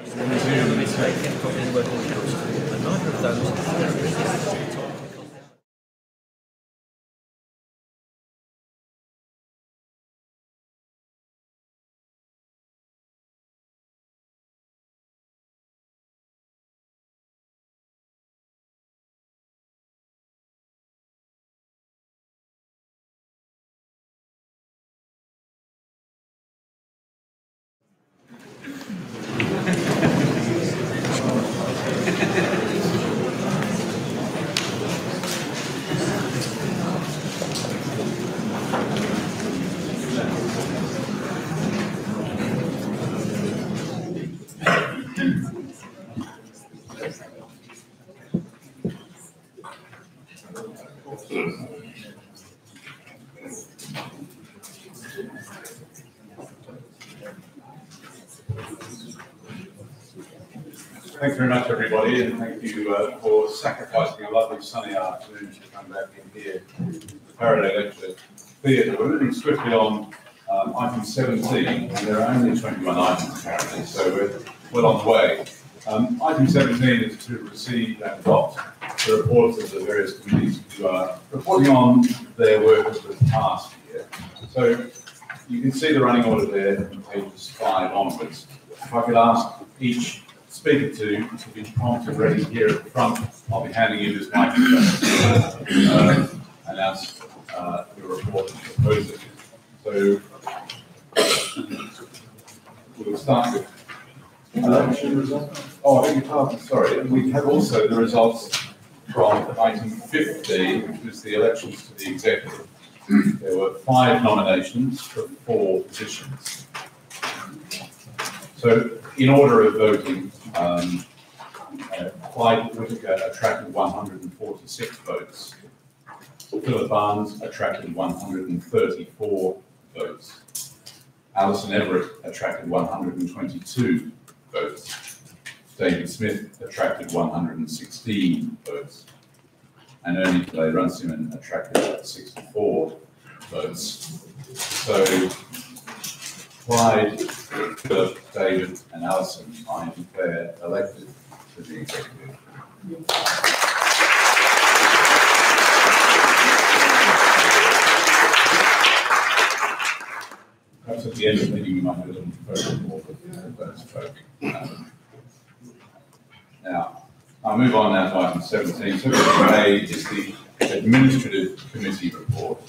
The material mistake in copying the word all council, and neither of those is Thanks very much, everybody, and thank you for sacrificing a lovely sunny afternoon to come back in here to the Faraday Lecture Theatre. We're moving swiftly on item 17, and there are only 21 items apparently, so we're well on the way. Item 17 is to receive and adopt the reports of the various committees who are reporting on their work of the past year. So you can see the running order there from pages 5 onwards. If I could ask each speaker to be prompt and ready here at the front, I'll be handing you this microphone to announce your report and propose it. So we'll start with election results. Oh, I beg your pardon, sorry. We have also the results from item 15, which was the elections to the executive. There were 5 nominations for 4 positions. So, in order of voting, Clyde Whittaker attracted 146 votes. Philip Barnes attracted 134 votes. Alison Everett attracted 122 votes. David Smith attracted 116 votes. And Ernie Runciman attracted 64 votes. So Clyde, Philip, David, and Alison I declare elected to the executive. Perhaps at the end of the meeting we might have a little further more of those folk. Now, I'll move on now to item 17. So today is the Administrative Committee report.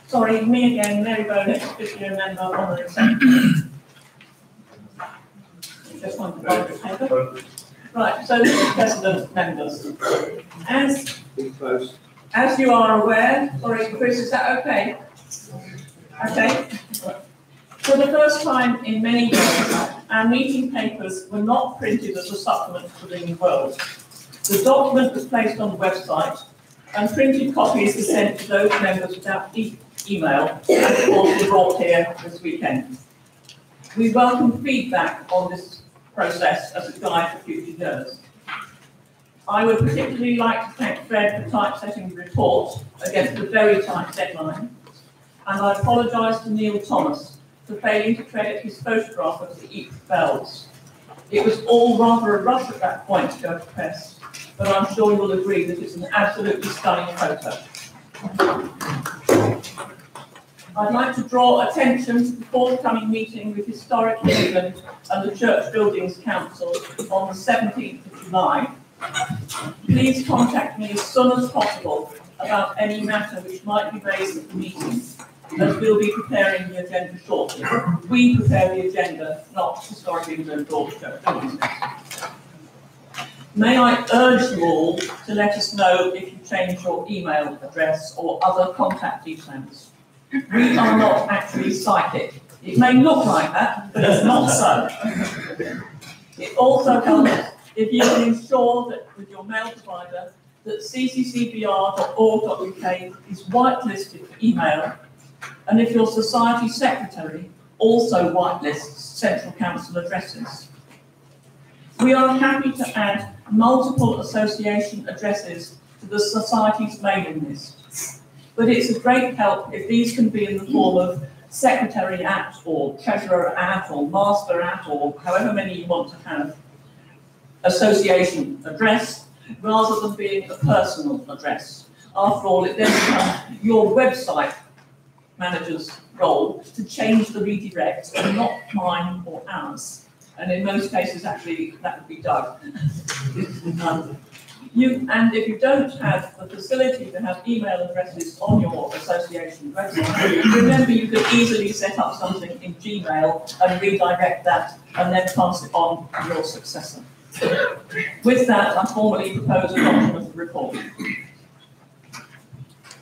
Sorry, me again, Mary Bowden, officially a member of Honorary Secretary. Just want to borrow the paper. Right, so Mr. President, members, as you are aware, sorry, Chris, is that okay? Okay. For the first time in many years, our meeting papers were not printed as a supplement to the World. The document was placed on the website, and printed copies were sent to those members without email, and of course were brought here this weekend. We welcome feedback on this process as a guide for future years. I would particularly like to thank Fred for typesetting the report against a very tight deadline, and I apologise to Neil Thomas for failing to credit his photograph of the Eat Bells. It was all rather a rush at that point to go to press, but I'm sure you'll agree that it's an absolutely stunning photo. I'd like to draw attention to the forthcoming meeting with Historic England and the Church Buildings Council on the 17th of July. Please contact me as soon as possible about any matter which might be raised at the meeting, as we'll be preparing the agenda shortly. We prepare the agenda, not Historic England or the Church Buildings Council. May I urge you all to let us know if you change your email address or other contact details. We are not actually psychic. It may look like that, but it's not so. It also helps if you can ensure that with your mail provider that cccbr.org.uk is whitelisted for email, and if your society secretary also whitelists central council addresses. We are happy to add multiple association addresses to the Society's mailing list, but it's a great help if these can be in the form of secretary at, or treasurer at, or master at, or however many you want to have, association address, rather than being a personal address. After all, it then becomes your website manager's role to change the redirect, and not mine or ours. And in most cases, actually, that would be Doug. And if you don't have the facility to have email addresses on your association website, remember you could easily set up something in Gmail and redirect that and then pass it on to your successor. With that, I formally propose adoption of the report.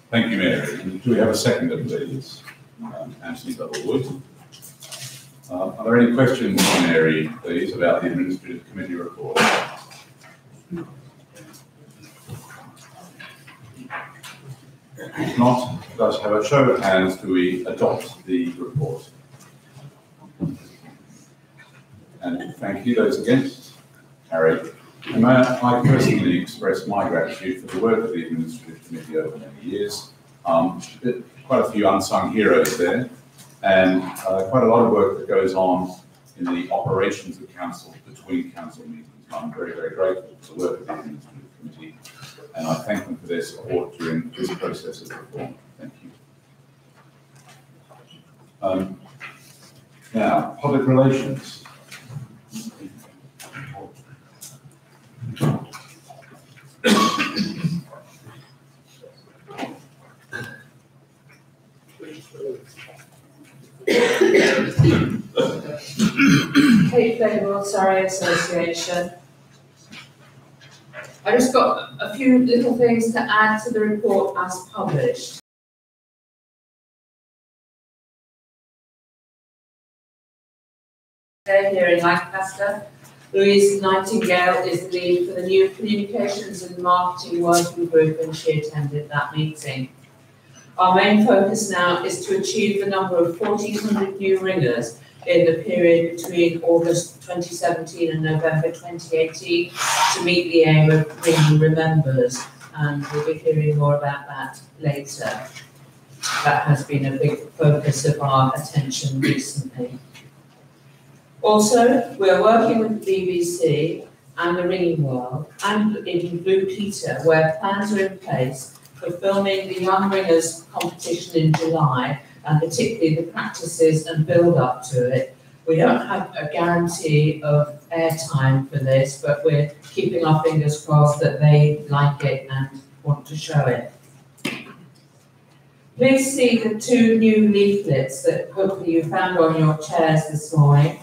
Thank you, Mary. Do we have a seconder, please? Anthony Doublewood. Are there any questions, Mary, please, about the Administrative Committee report? If not, let's have a show of hands. Do we adopt the report? And thank you. Those against? Carried. And may I personally express my gratitude for the work of the Administrative Committee over many years. Quite a few unsung heroes there, and quite a lot of work that goes on in the operations of council, between council meetings. I'm very, very grateful for the work of the Administrative Committee, and I thank them for their support during this process of reform. Thank you. Now, public relations. Kate Flavorwood, Surrey Association. I just got a few little things to add to the report as published. Here in Lancaster, Louise Nightingale is the lead for the new Communications and Marketing Working Group, and she attended that meeting. Our main focus now is to achieve the number of 1,400 new ringers in the period between August 2017 and November 2018 to meet the aim of ringing remembers, and we'll be hearing more about that later. That has been a big focus of our attention recently. Also, we're working with the BBC and the Ringing World and in Blue Peter, where plans are in place for filming the Young Ringers competition in July, and particularly the practices and build-up to it. We don't have a guarantee of airtime for this, but we're keeping our fingers crossed that they like it and want to show it. Please see the two new leaflets that hopefully you found on your chairs this morning.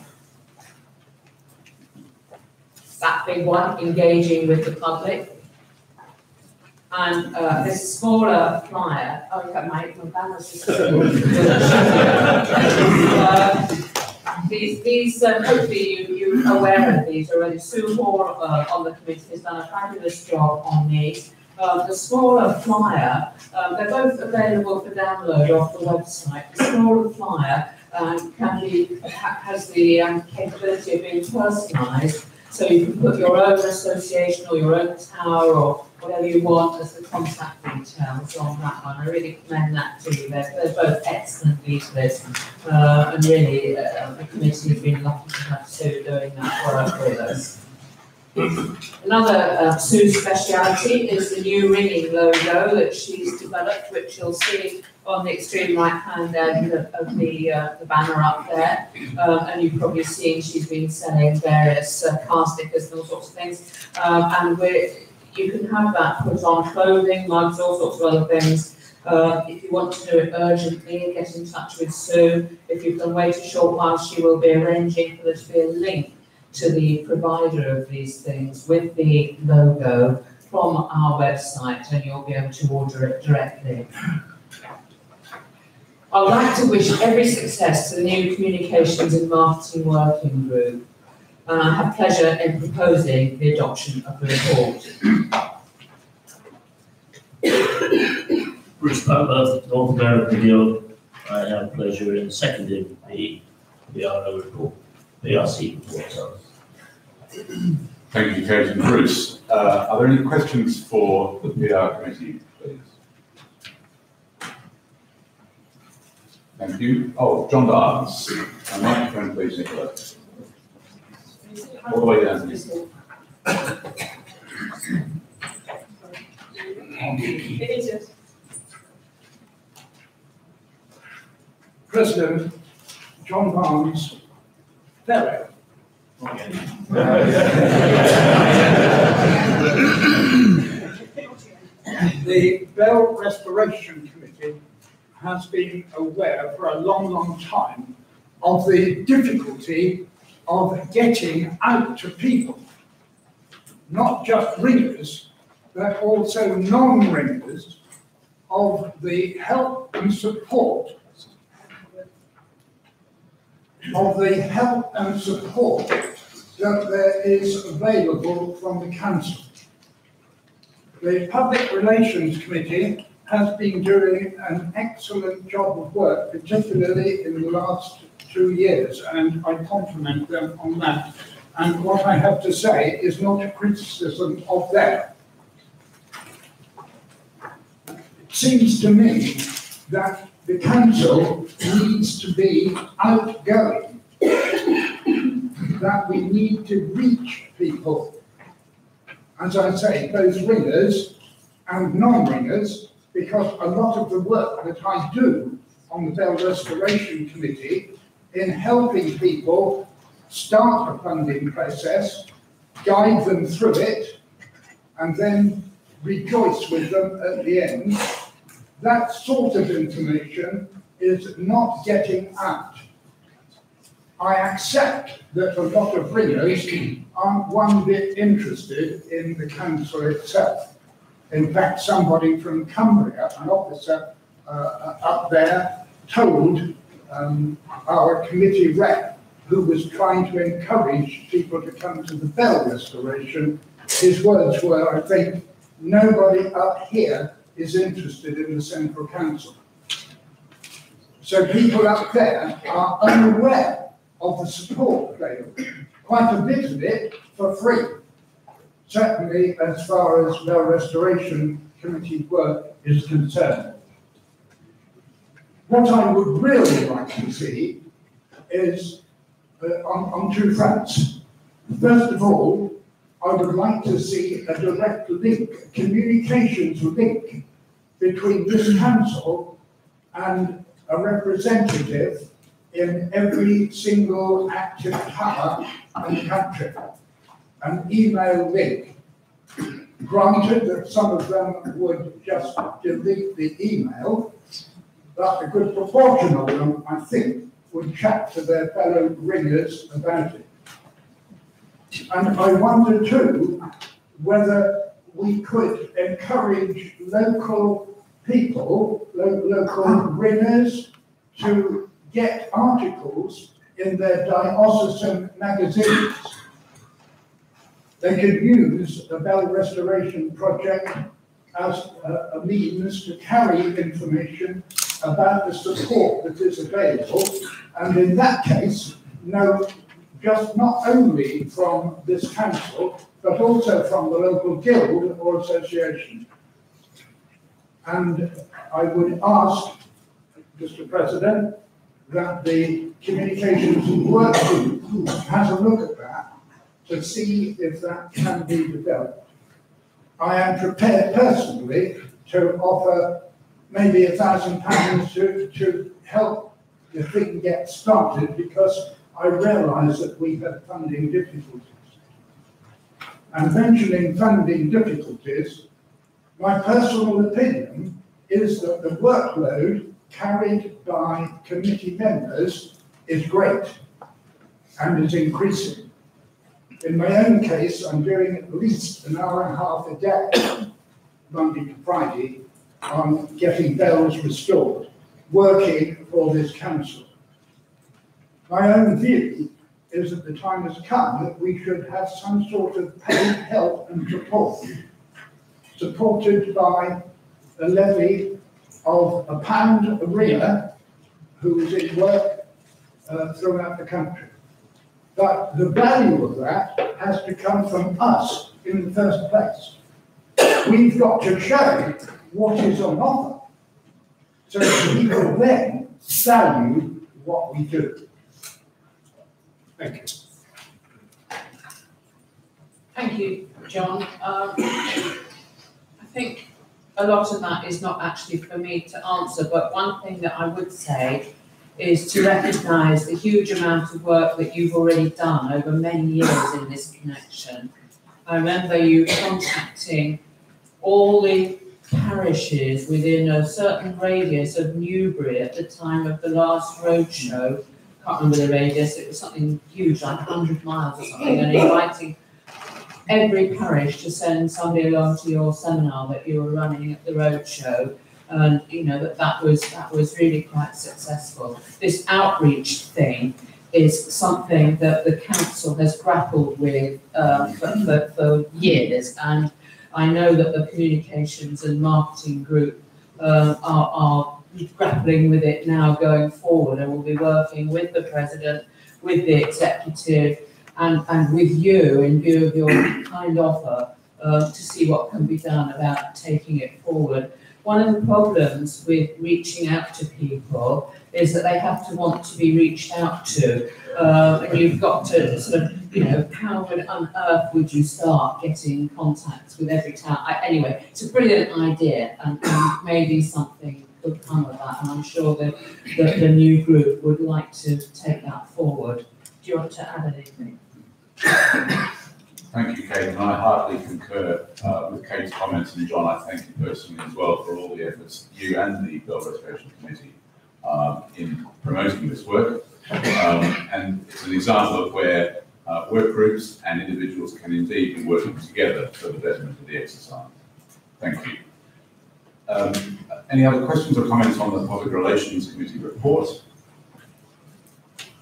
That big one, engaging with the public. And this smaller flyer, oh, yeah, my balance is these hopefully you're aware of these already. Sue Moore on the committee has done a fabulous job on these. The smaller flyer, they're both available for download off the website. The smaller flyer has the capability of being personalised, so you can put your own association or your own tower or whatever you want as the contact details on that one. I really commend that to you. They're both excellent leaflets, and really the committee has been lucky to have Sue doing that work with us. Another Sue's speciality is the new ringing logo that she's developed, which you'll see on the extreme right-hand end of the banner up there. And you've probably seen she's been selling various car stickers and all sorts of things. And you can have that put on clothing, mugs, all sorts of other things. If you want to do it urgently, get in touch with Sue. If you can wait a short while, she will be arranging for there to be a link to the provider of these things with the logo from our website, and you'll be able to order it directly. I'd like to wish every success to the new Communications and Marketing Working Group, and I have pleasure in proposing the adoption of the report. Bruce Palmer, North American Guild. I have pleasure in seconding the PRO report, PRC report. Sorry. Thank you, Kate and Bruce. Are there any questions for the PR committee, please? Thank you. Oh, John Barnes. A microphone, please, Nicola. All the way down. President John Barnes, fellow. The Bell Restoration Committee has been aware for a long, long time of the difficulty of getting out to people, not just ringers, but also non-ringers, of the help and support that there is available from the council. The Public Relations Committee has been doing an excellent job of work, particularly in the last 2 years, and I compliment them on that. And what I have to say is not a criticism of them. It seems to me that the council needs to be outgoing, that we need to reach people, as I say, both ringers and non-ringers, because a lot of the work that I do on the Bell Restoration Committee in helping people start a funding process, guide them through it, and then rejoice with them at the end, that sort of information is not getting out. I accept that a lot of ringers aren't one bit interested in the council itself. In fact, somebody from Cumbria, an officer up there, told our committee rep, who was trying to encourage people to come to the Bell Restoration, his words were, I think, nobody up here is interested in the Central Council. So people up there are unaware of the support available, quite a bit of it for free. Certainly as far as Bell Restoration Committee work is concerned. What I would really like to see is on two fronts. First of all, I would like to see a direct link, a communications link between this council and a representative in every single active tower in the country. An email link. Granted that some of them would just delete the email, but a good proportion of them, I think, would chat to their fellow ringers about it. And I wonder too whether we could encourage local people, local ringers, to get articles in their diocesan magazines. They could use the Bell Restoration Project as a means to carry information about the support that is available, and in that case, know just not only from this council, but also from the local guild or association. And I would ask, Mr. President, that the communications work group has a look at that to see if that can be developed. I am prepared personally to offer maybe £1,000 to help the thing get started, because I realise that we have funding difficulties. And mentioning funding difficulties, my personal opinion is that the workload carried by committee members is great and is increasing. In my own case, I'm doing at least an hour and a half a day, Monday to Friday, on getting bells restored, working for this council. My own view is that the time has come that we should have some sort of paid help and support, supported by a levy of £1 a year who is in work throughout the country. But the value of that has to come from us in the first place. We've got to show what is on offer, so that people then value what we do. Thank you. Thank you, John. I think a lot of that is not actually for me to answer, but one thing that I would say is to recognise the huge amount of work that you've already done over many years in this connection. I remember you contacting all the parishes within a certain radius of Newbury at the time of the last roadshow. I can't remember the radius, it was something huge, like 100 miles or something, and inviting every parish to send somebody along to your seminar that you were running at the roadshow. And you know that was really quite successful. This outreach thing is something that the council has grappled with for years, and I know that the communications and marketing group are grappling with it now going forward, and will be working with the president, with the executive, and with you in view of your kind offer to see what can be done about taking it forward. One of the problems with reaching out to people is that they have to want to be reached out to. And you've got to sort of, you know, how on earth would you start getting contacts with every town? Anyway, it's a brilliant idea, and maybe something could come of that. And I'm sure that the new group would like to take that forward. Do you want to add anything? Thank you, Kate, and I heartily concur with Kate's comments, and John, I thank you personally as well for all the efforts you and the Bell Restoration Committee in promoting this work. And it's an example of where work groups and individuals can indeed be working together for the betterment of the exercise. Thank you. Any other questions or comments on the Public Relations Committee report?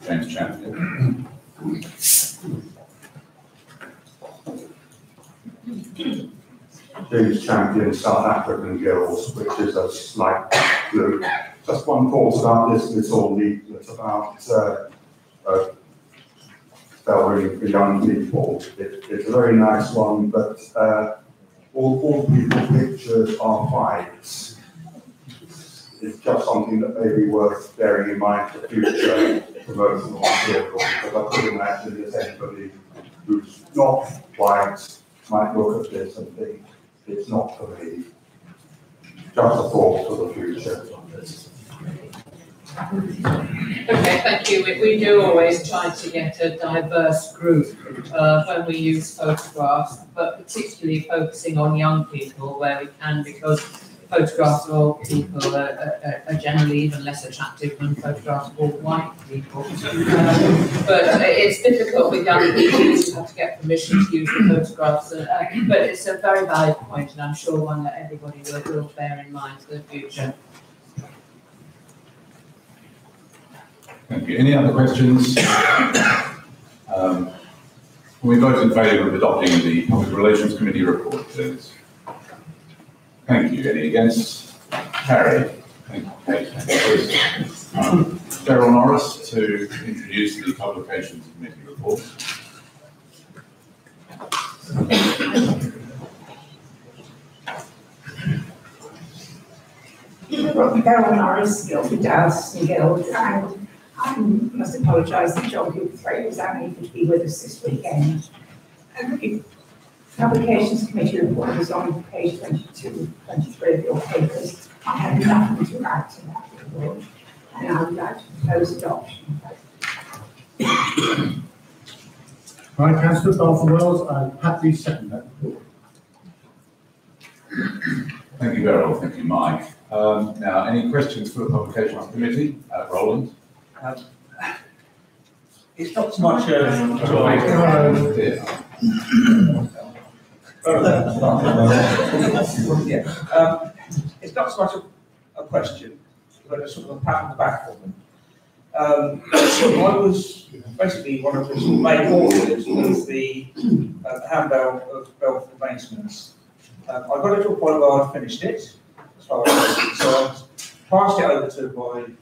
James Champion. James Champion, South African Girls, which is a slight fluke. Just one thought about this little leaflet about bell ringing for young people. It's a very nice one, but all people's pictures are whites. It's just something that may be worth bearing in mind for future promotional material, because I could imagine that anybody who's not white might look at this and think it's not for me. Just a thought for the future. Okay, thank you. We do always try to get a diverse group when we use photographs, but particularly focusing on young people where we can, because photographs of old people are generally even less attractive than photographs of old white people. But it's difficult with young people, you have to get permission to use the photographs. But it's a very valid point, and I'm sure one that everybody will bear in mind for the future. Thank you. Any other questions? We vote in favour of adopting the Public Relations Committee report, please. Thank you. Any against? Carried. Thank you, Kate. Cheryl Norris to introduce the Publications Committee report. Cheryl Norris, Guildford House in Guild, and I must apologise that John Guthrie was unable to be with us this weekend. The Publications Committee report is on page 22, 23 of your papers. I have nothing to add to that report, and I would like to propose adoption. Right, Councillor Balfour Wells, I happily second that report. Thank you, Beryl. Thank you, Mike. Now, any questions for the Publications Committee? Roland? It's not so much it's not so much a question, but a sort of a pat on the back for them. I was basically one of the main authors of the handbill of Belford Maintenance. I got it to a point where I'd finished it, as far as I was concerned, passed it over to my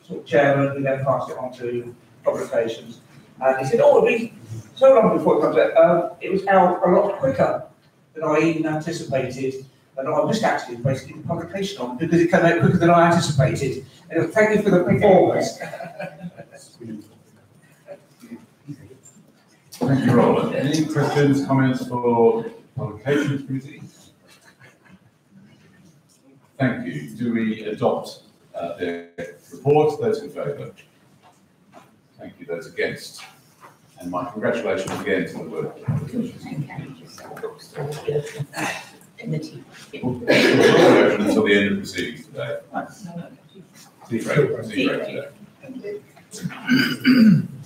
sort of chairman, who then passed it on to Publications. And he said, oh, it'll be so long before it comes out. It was out a lot quicker than I even anticipated. And I missed actually basically the publication on because it came out quicker than I anticipated. And thank you for the performance. Thank you, Roland. Any questions, comments for Publications Committee? Thank you. Do we adopt the report? Those in favour? Thank you. Those against? And my congratulations again to the work. In the team. We'll open until the end of proceedings today. Tea break today.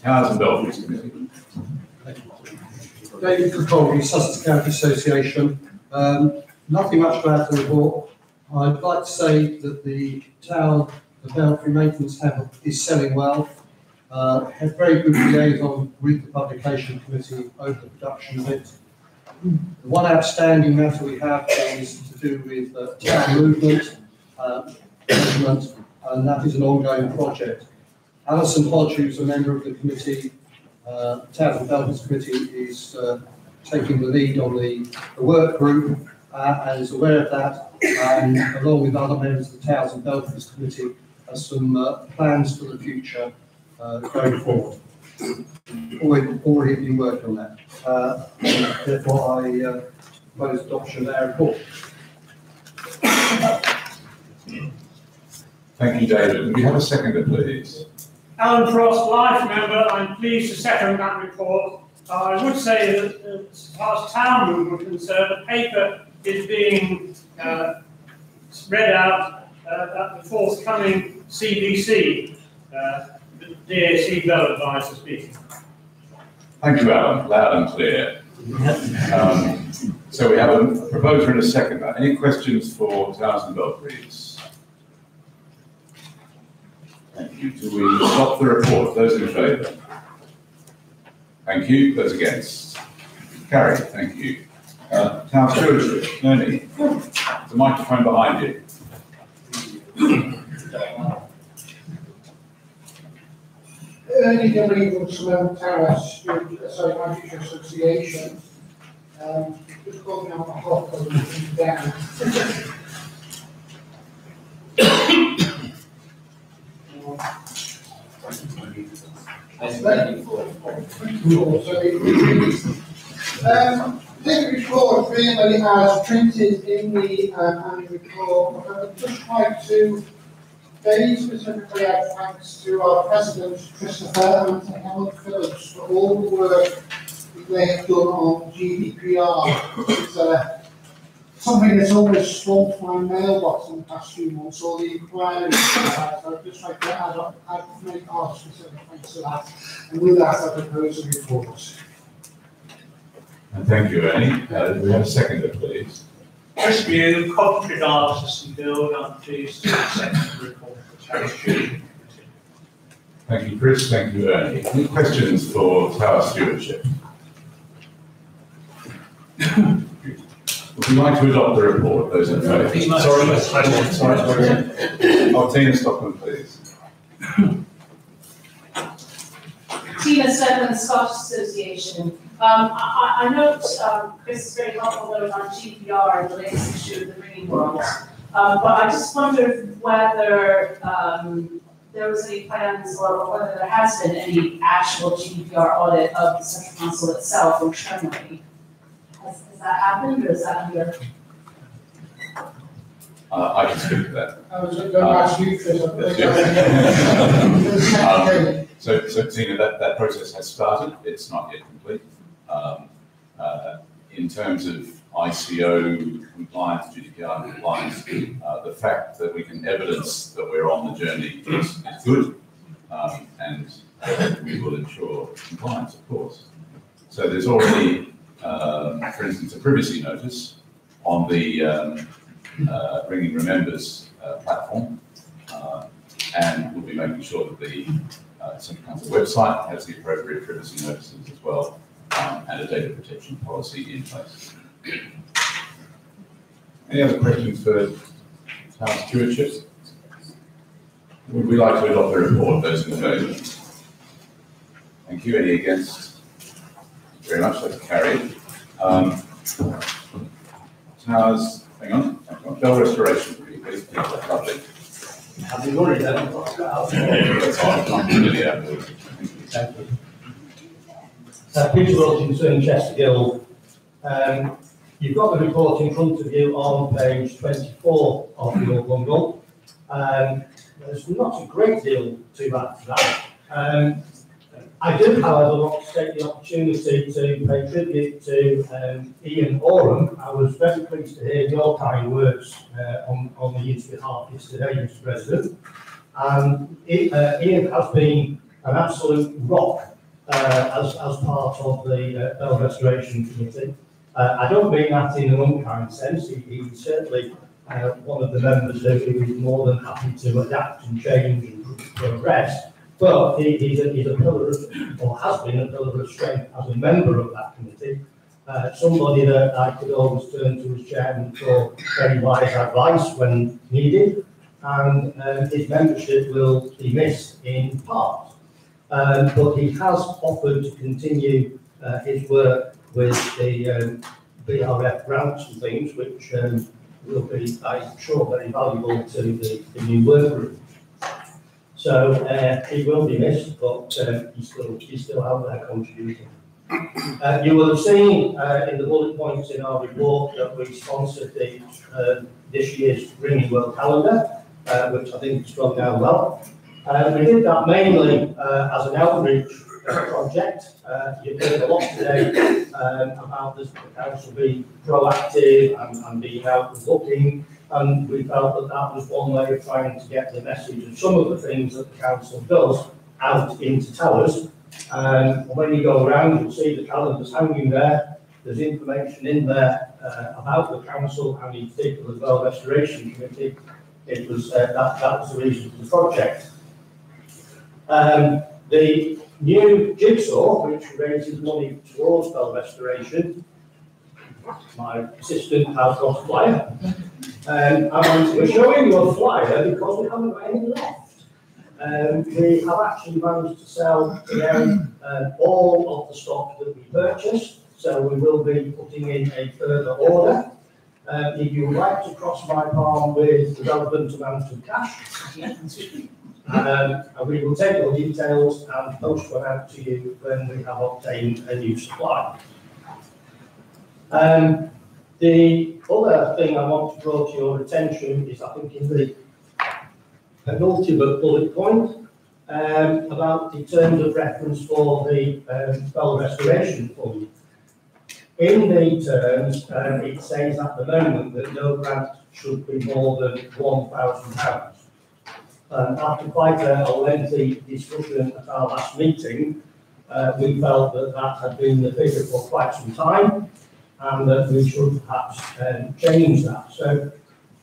Towers and Belfries Committee. David Cricoli, Sussex County Association. Nothing much to add to the report. I'd like to say that the town, the Belfry Maintenance Hub is selling well. Had very good liaison with the Publication Committee over the production of it. The one outstanding matter we have is to do with town movement, measurement, and that is an ongoing project. Alison Hodge, who's a member of the committee, Towns and Belfries Committee, is taking the lead on the work group and is aware of that, and along with other members of the Towns and Belfries Committee, has some plans for the future going forward. Already been working on that. Therefore, I propose adoption of our report. Thank you, David. Can we have a seconder, please? Alan Frost, Life member. I'm pleased to second that report. I would say that as far as town movement is concerned, the paper is being read out at the forthcoming CBC, the DAC Bell Advisor speaking. Thank you, Alan. Loud and clear. So we have a proposer and a seconder. Any questions for Towers and Belfries? Thank you. Do we adopt the report? Those in favour? Thank you. Those against? Carried. Thank you. Town Stewardship. Ernie, the microphone behind you. Ernie Dilley from Tower Manager Association. Just calling out the hot because down. This report really as printed in the annual report, but I would just like to very specifically add thanks to our President Christopher and to Helen Phillips for all the work that they have done on GDPR. It's something that's always swamped my mailbox in the past few months, all the inquiries. So I'd just like to make our specific thanks to that. And with that, I propose a report. And thank you, Ernie. Do we have a seconder, please? Chris Mew, Coventry Diocese Guild. I'm pleased to accept the report for Tower Stewardship. Thank you, Chris. Thank you, Ernie. Any questions for Tower Stewardship? Would you like to adopt the report? Those in favour? Sorry. Oh, Tina Stockman, please. Tina Stockman, Scottish Association. I note Chris is very helpful on GDPR and the latest issue of the ringing world. But I just wondered whether there was any plans or whether there has been any actual GDPR audit of the Central Council itself internally. Has that happened, or is that under? I can speak to that. I was going to ask you, Chris. So Tina, that process has started. It's not yet complete. In terms of ICO compliance, GDPR compliance, the fact that we can evidence that we're on the journey is good, and we will ensure compliance, of course. So there's already, for instance, a privacy notice on the Ringing Remembers platform, and we'll be making sure that the Central Council website has the appropriate privacy notices as well, and a data protection policy in place. Any other questions for Town Stewardship? Would we like to adopt the report? Those in favour? Thank you. Any against? Very much. That's carried. Towers Hang on. Bell restoration, please. Lovely. Have you already done it? That's all. I'm familiar. Thank you. Peter Wilkinson, Chester Guild. You've got the report in front of you on page 24 of your bundle. There's not a great deal to add to that. I do, however, want to take the opportunity to pay tribute to Ian Oram. I was very pleased to hear your kind words on the Youth's behalf yesterday, Mr. President. And Ian has been an absolute rock as part of the Bell Restoration Committee. I don't mean that in an unkind sense. He's certainly one of the members who is more than happy to adapt and change and progress. But he's a pillar of, or has been a pillar of strength as a member of that committee. Somebody that I could always turn to as chairman for very wise advice when needed. And his membership will be missed in part. But he has offered to continue his work with the BRF grants and things, which will be, I'm sure, very valuable to the new work group. So he will be missed, but he's still out there contributing. You will have seen in the bullet points in our report that we sponsored this year's Ringing World Calendar, which I think has gone down well. We did that mainly as an outreach project. You've heard a lot today about this, the council being proactive and being out and looking, and we felt that that was one way of trying to get the message of some of the things that the council does out into towers. When you go around, you'll see the calendars hanging there. There's information in there about the council and in particular the Bell Restoration Committee. It was that was the reason for the project. The new jigsaw, which raises money towards Bell Restoration, my assistant has got a flyer. And we're showing you a flyer because we haven't got any left. We have actually managed to sell all of the stock that we purchased, so we will be putting in a further order. If you would like to cross my palm with the relevant amount of cash, and we will take your details and post one out to you when we have obtained a new supply. The other thing I want to draw to your attention is, I think, in the penultimate bullet point about the terms of reference for the Bell Restoration Fund. In the terms, it says at the moment that no grant should be more than £1,000. After quite a lengthy discussion at our last meeting, we felt that that had been the figure for quite some time, and that we should perhaps change that. So,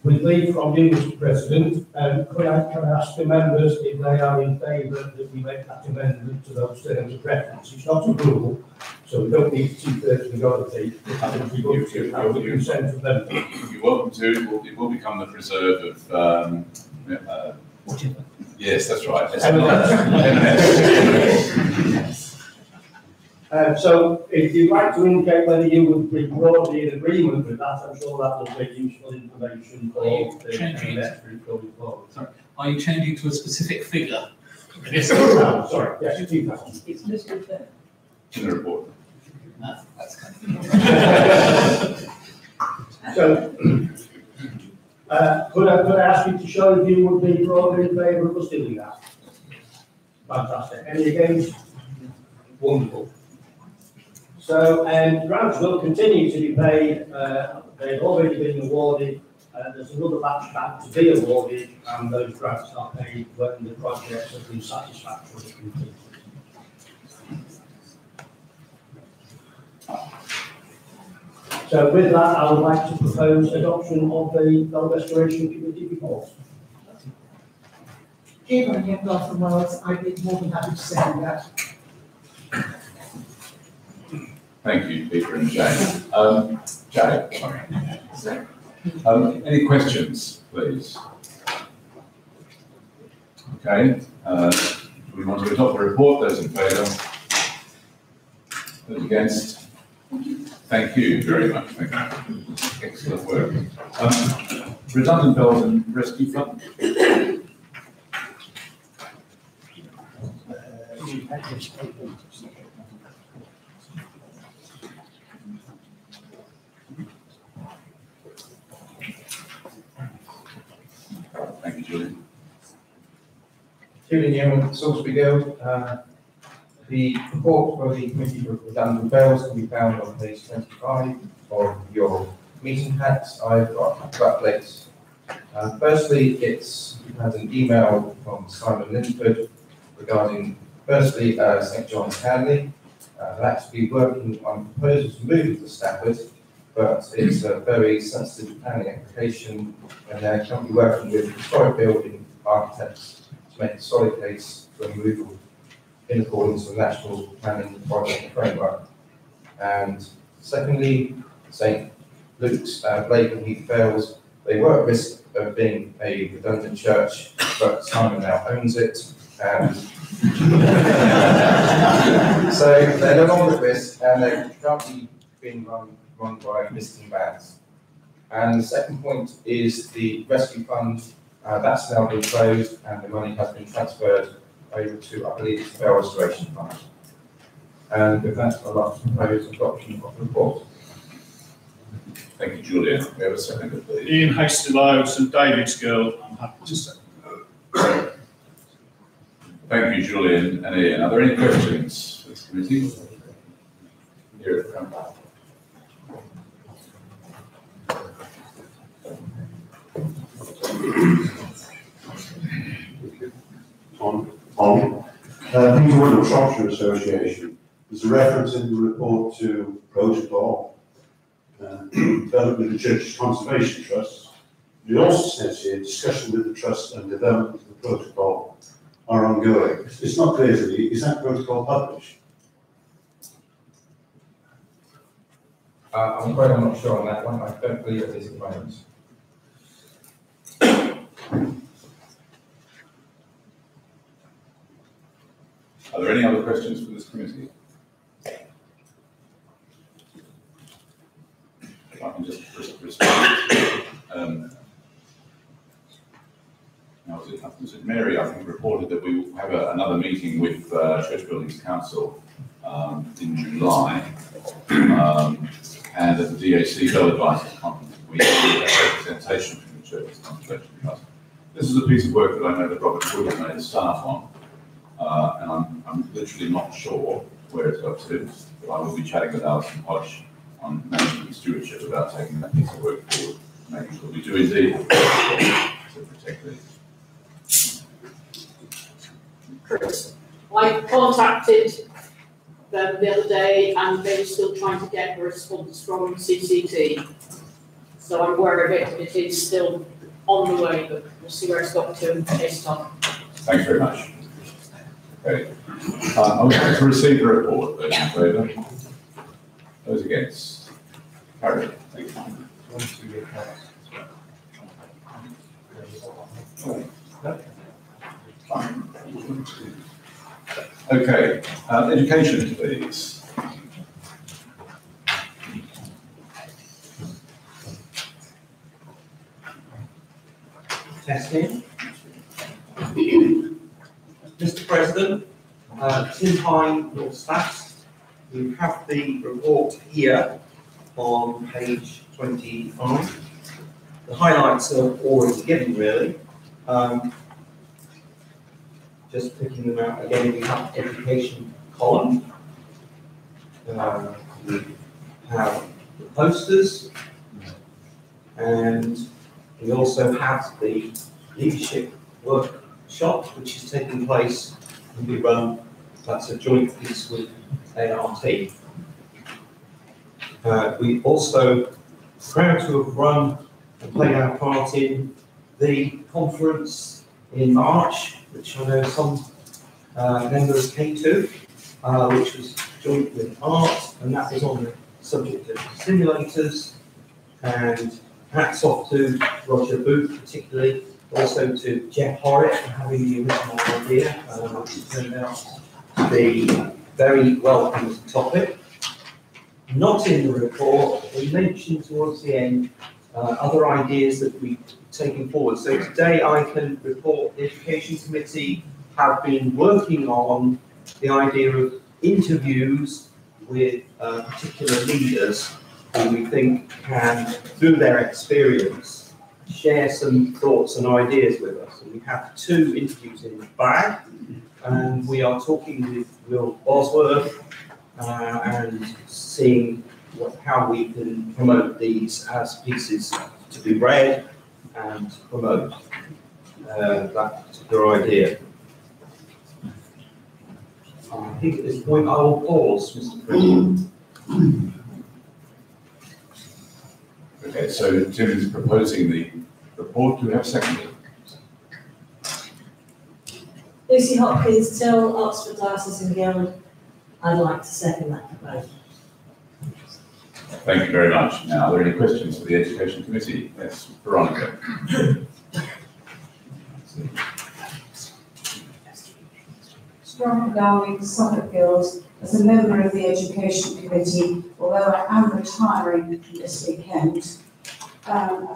with leave from you, Mr. President, can I ask the members if they are in favour that we make that amendment to those terms of reference? It's not a rule, so we don't need 2/3 majority. I think we want to have the consent of them. You're welcome to. It will become the preserve of. Yes, that's right. So if you'd like to indicate whether you would be broadly in agreement with that, I'm sure that will be useful information for the next group going forward. Sorry, are you changing to a specific figure? Yes, sorry, yes, 2,000. It's listed there. In the report. That's kind of. So, could I ask you to show if you would be broadly in favour of us doing that? Fantastic. Any against? Wonderful. So, grants will continue to be paid. They've already been awarded. There's another batch back to be awarded, and those grants are paid when the projects have been satisfactorily completed. So, with that, I would like to propose adoption of the Bell Restoration Committee report. Given you've got from Wales, I'd be more than happy to second that. Thank you, Peter and Jane. Jane, sorry. Any questions, please? Okay. We want to adopt the report. Those in favour? Those against? Thank you very much. Thank you. Excellent work. Redundant bells and rescue fund. Thank you, Julian. Julian Yeoman, Salisbury Guild. The report for the Committee for Redundant Bells can be found on page 25 of your meeting packs. I've got a couple of updates. Firstly, it has an email from Simon Linford regarding, firstly, St John's Hanley. They're actually working on proposals to move to Stafford, but it's a very sensitive planning application, and they're currently working with historic building architects to make a solid case for removal in accordance with the National Planning Project Framework. And secondly, St Luke's, Blake and Heath Fells, they were at risk of being a redundant church, but Simon now owns it, and so they're no longer at risk, and they're currently being run by visiting bands. And the second point is the rescue fund. That's now been closed, and the money has been transferred over to, I believe, the Bell Restoration Fund. And with that, I'd like to propose adoption of the report. Thank you, Julian. We have a second, please. Ian Hastings, St David's Girl. I'm happy to say. Thank you, Julian and Ian. Are there any questions for this committee? Here at the front. From the Word of Shropshire Association, there's a reference in the report to protocol development with the Church's Conservation Trust. It also says here discussion with the trust and development of the protocol are ongoing. It's not clear to me, is that protocol published? I'm afraid I'm not sure on that one. I don't believe it is at the moment. Are there any other questions for this committee? If I can just respond. Now, was it Mary, I think, reported that we will have another meeting with Church Buildings Council in July, and at the DAC Bell Advisors Conference, we have a representation from the Church's Conservation Trust. This is a piece of work that I know that Robert Wood has made a start on, and I'm literally not sure where it's got to, but I will be chatting with Alison Hodge on management and stewardship about taking that piece of work forward, making sure we do indeed to protect these. Chris, I contacted them the other day and they were still trying to get a response from CCT. So I'm aware of it, it is still on the way, but we'll see where it's got to and chase on. Thanks very much. Okay. I would like to receive the report. Those in favour? Those against? Carried. Thank you. Okay. Education, please. Testing. Mr. President, Tim Hine, North Staffs. You have the report here on page 25. The highlights are already given, really. Just picking them out again, we have education column. We have the posters, and we also have the leadership workshop, which is taking place and we run. That's a joint piece with ART. We also proud to have run and played our part in the conference in March, which I know some members came to, which was joint with ART, and that was on the subject of simulators. And hats off to Roger Booth, particularly, also to Jeff Horrett for having the original idea, which turned out to be very welcome topic. not in the report. We mentioned towards the end other ideas that we've taken forward. So today I can report the Education Committee have been working on the idea of interviews with particular leaders who we think can, through their experience, share some thoughts and ideas with us. And we have 2 interviews in the bag, and we are talking with Will Bosworth and seeing how we can promote these as pieces to be read and promote that particular idea. I think at this point I will pause, Mr. President. Okay, so Tim is proposing the report. Do we have a second? Lucy Hopkins, Till, Oxford Licensing Guild. I'd like to second that proposal. Thank you very much. Now, are there any questions for the Education Committee? Yes, Veronica. Strong Darling, Suffolk Guilds, as a member of the Education Committee, although I am retiring this weekend, and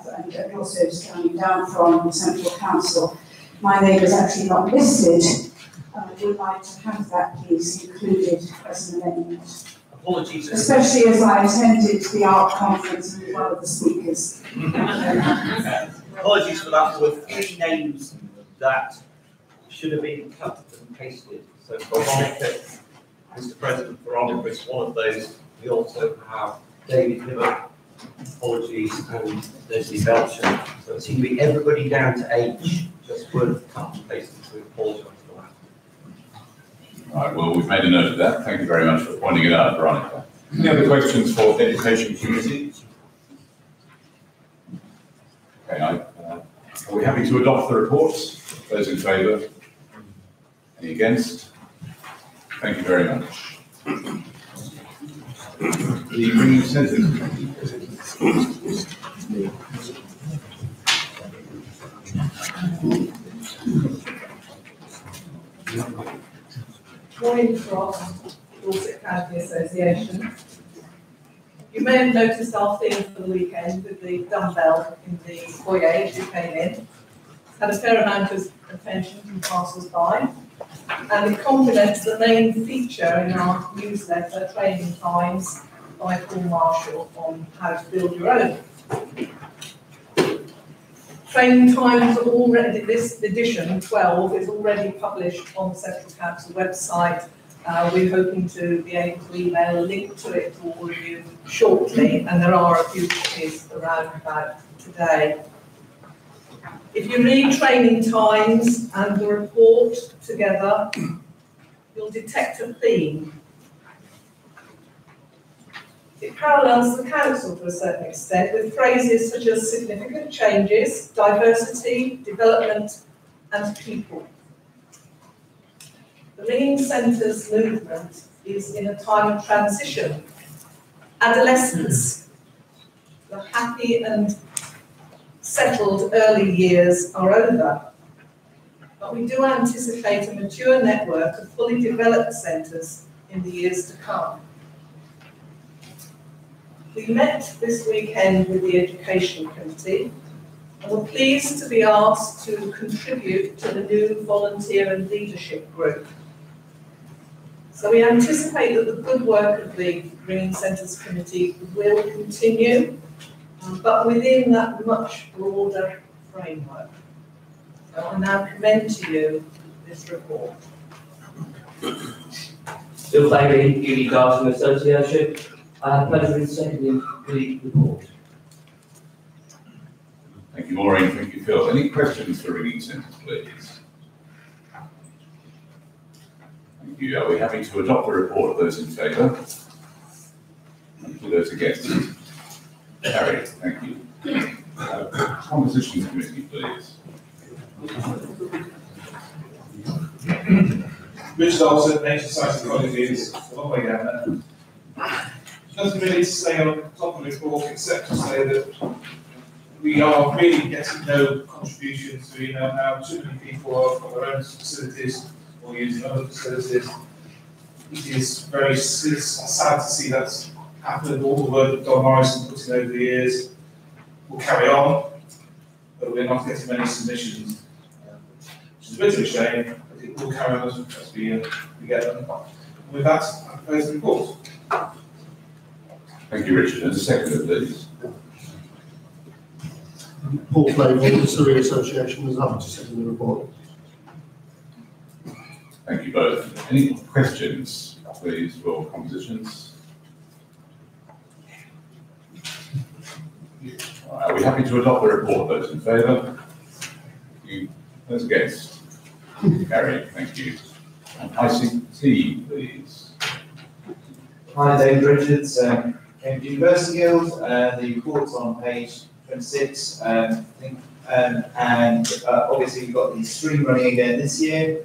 also standing down from the Central Council, my name is actually not listed. I would like to have that please included as an amendment. Apologies. Especially as I attended the art conference with one of the speakers. Apologies for that. There were 3 names that should have been cut and pasted. So Veronica, Mr. President, Veronica is one of those. We also have David Hibbert, apologies, and Leslie Belcher. So it seemed to be everybody down to H, just worth cut and pasting, so we apologise for that. Right, well, we've made a note of that. Thank you very much for pointing it out, Veronica. Any other questions for the Education Committee? Okay, are we happy to adopt the reports? Those in favour? Any against? Thank you very much. The Ringing Centres Morning, Frost, Dorset County Association. You may have noticed our theme for the weekend with the dumbbell in the foyer as you came in. It's had a fair amount of attention from passers-by, and it complements the main feature in our newsletter, Training Times, by Paul Marshall, on how to build your own. Training Times are already, this edition, 12, is already published on the Central Council website. We're hoping to be able to email a link to it to all of you shortly, and there are a few copies around about today. If you read Training Times and the report together, you'll detect a theme. It parallels the Council to a certain extent, with phrases such as significant changes, diversity, development, and people. The Ringing Centres movement is in a time of transition. Adolescence, the happy and settled early years are over, but we do anticipate a mature network of fully developed centres in the years to come. We met this weekend with the Education Committee and were pleased to be asked to contribute to the new volunteer and leadership group. So we anticipate that the good work of the Ringing Centres Committee will continue, but within that much broader framework. So I now commend to you this report. Bill Bailey, Uni Gardening Association. I have pleasure in seconding the report. Thank you, Maureen. Thank you, Phil. Any questions for Ringing Centres, please? Thank you. Are we happy to adopt the report? Those in favour? Thank you. Those against? Carried. Thank you. Composition Committee, please. Richard Olsen, Nature Society Colleges, a long way down there. Nothing really to say on top of the report except to say that we are really getting no contributions to, how too many people have got their own facilities or using other facilities. It is very sad to see that's happened, all the work that Don Morrison put in over the years will carry on, but we're not getting many submissions, which is a bit of a shame, but it will carry on as we get them. And with that, I propose the report. Thank you, Richard. And a second, please. Paul Flavell, the Surrey Association, was happy to second the report. Thank you both. Any questions, please, for compositions? Are we happy to adopt the report? Those in favour? Those against? Carried. Thank you. And ICT, please. Hi, David Richards, Cambridge University Guild. The report's on page 26, I think, and obviously we've got the stream running again this year,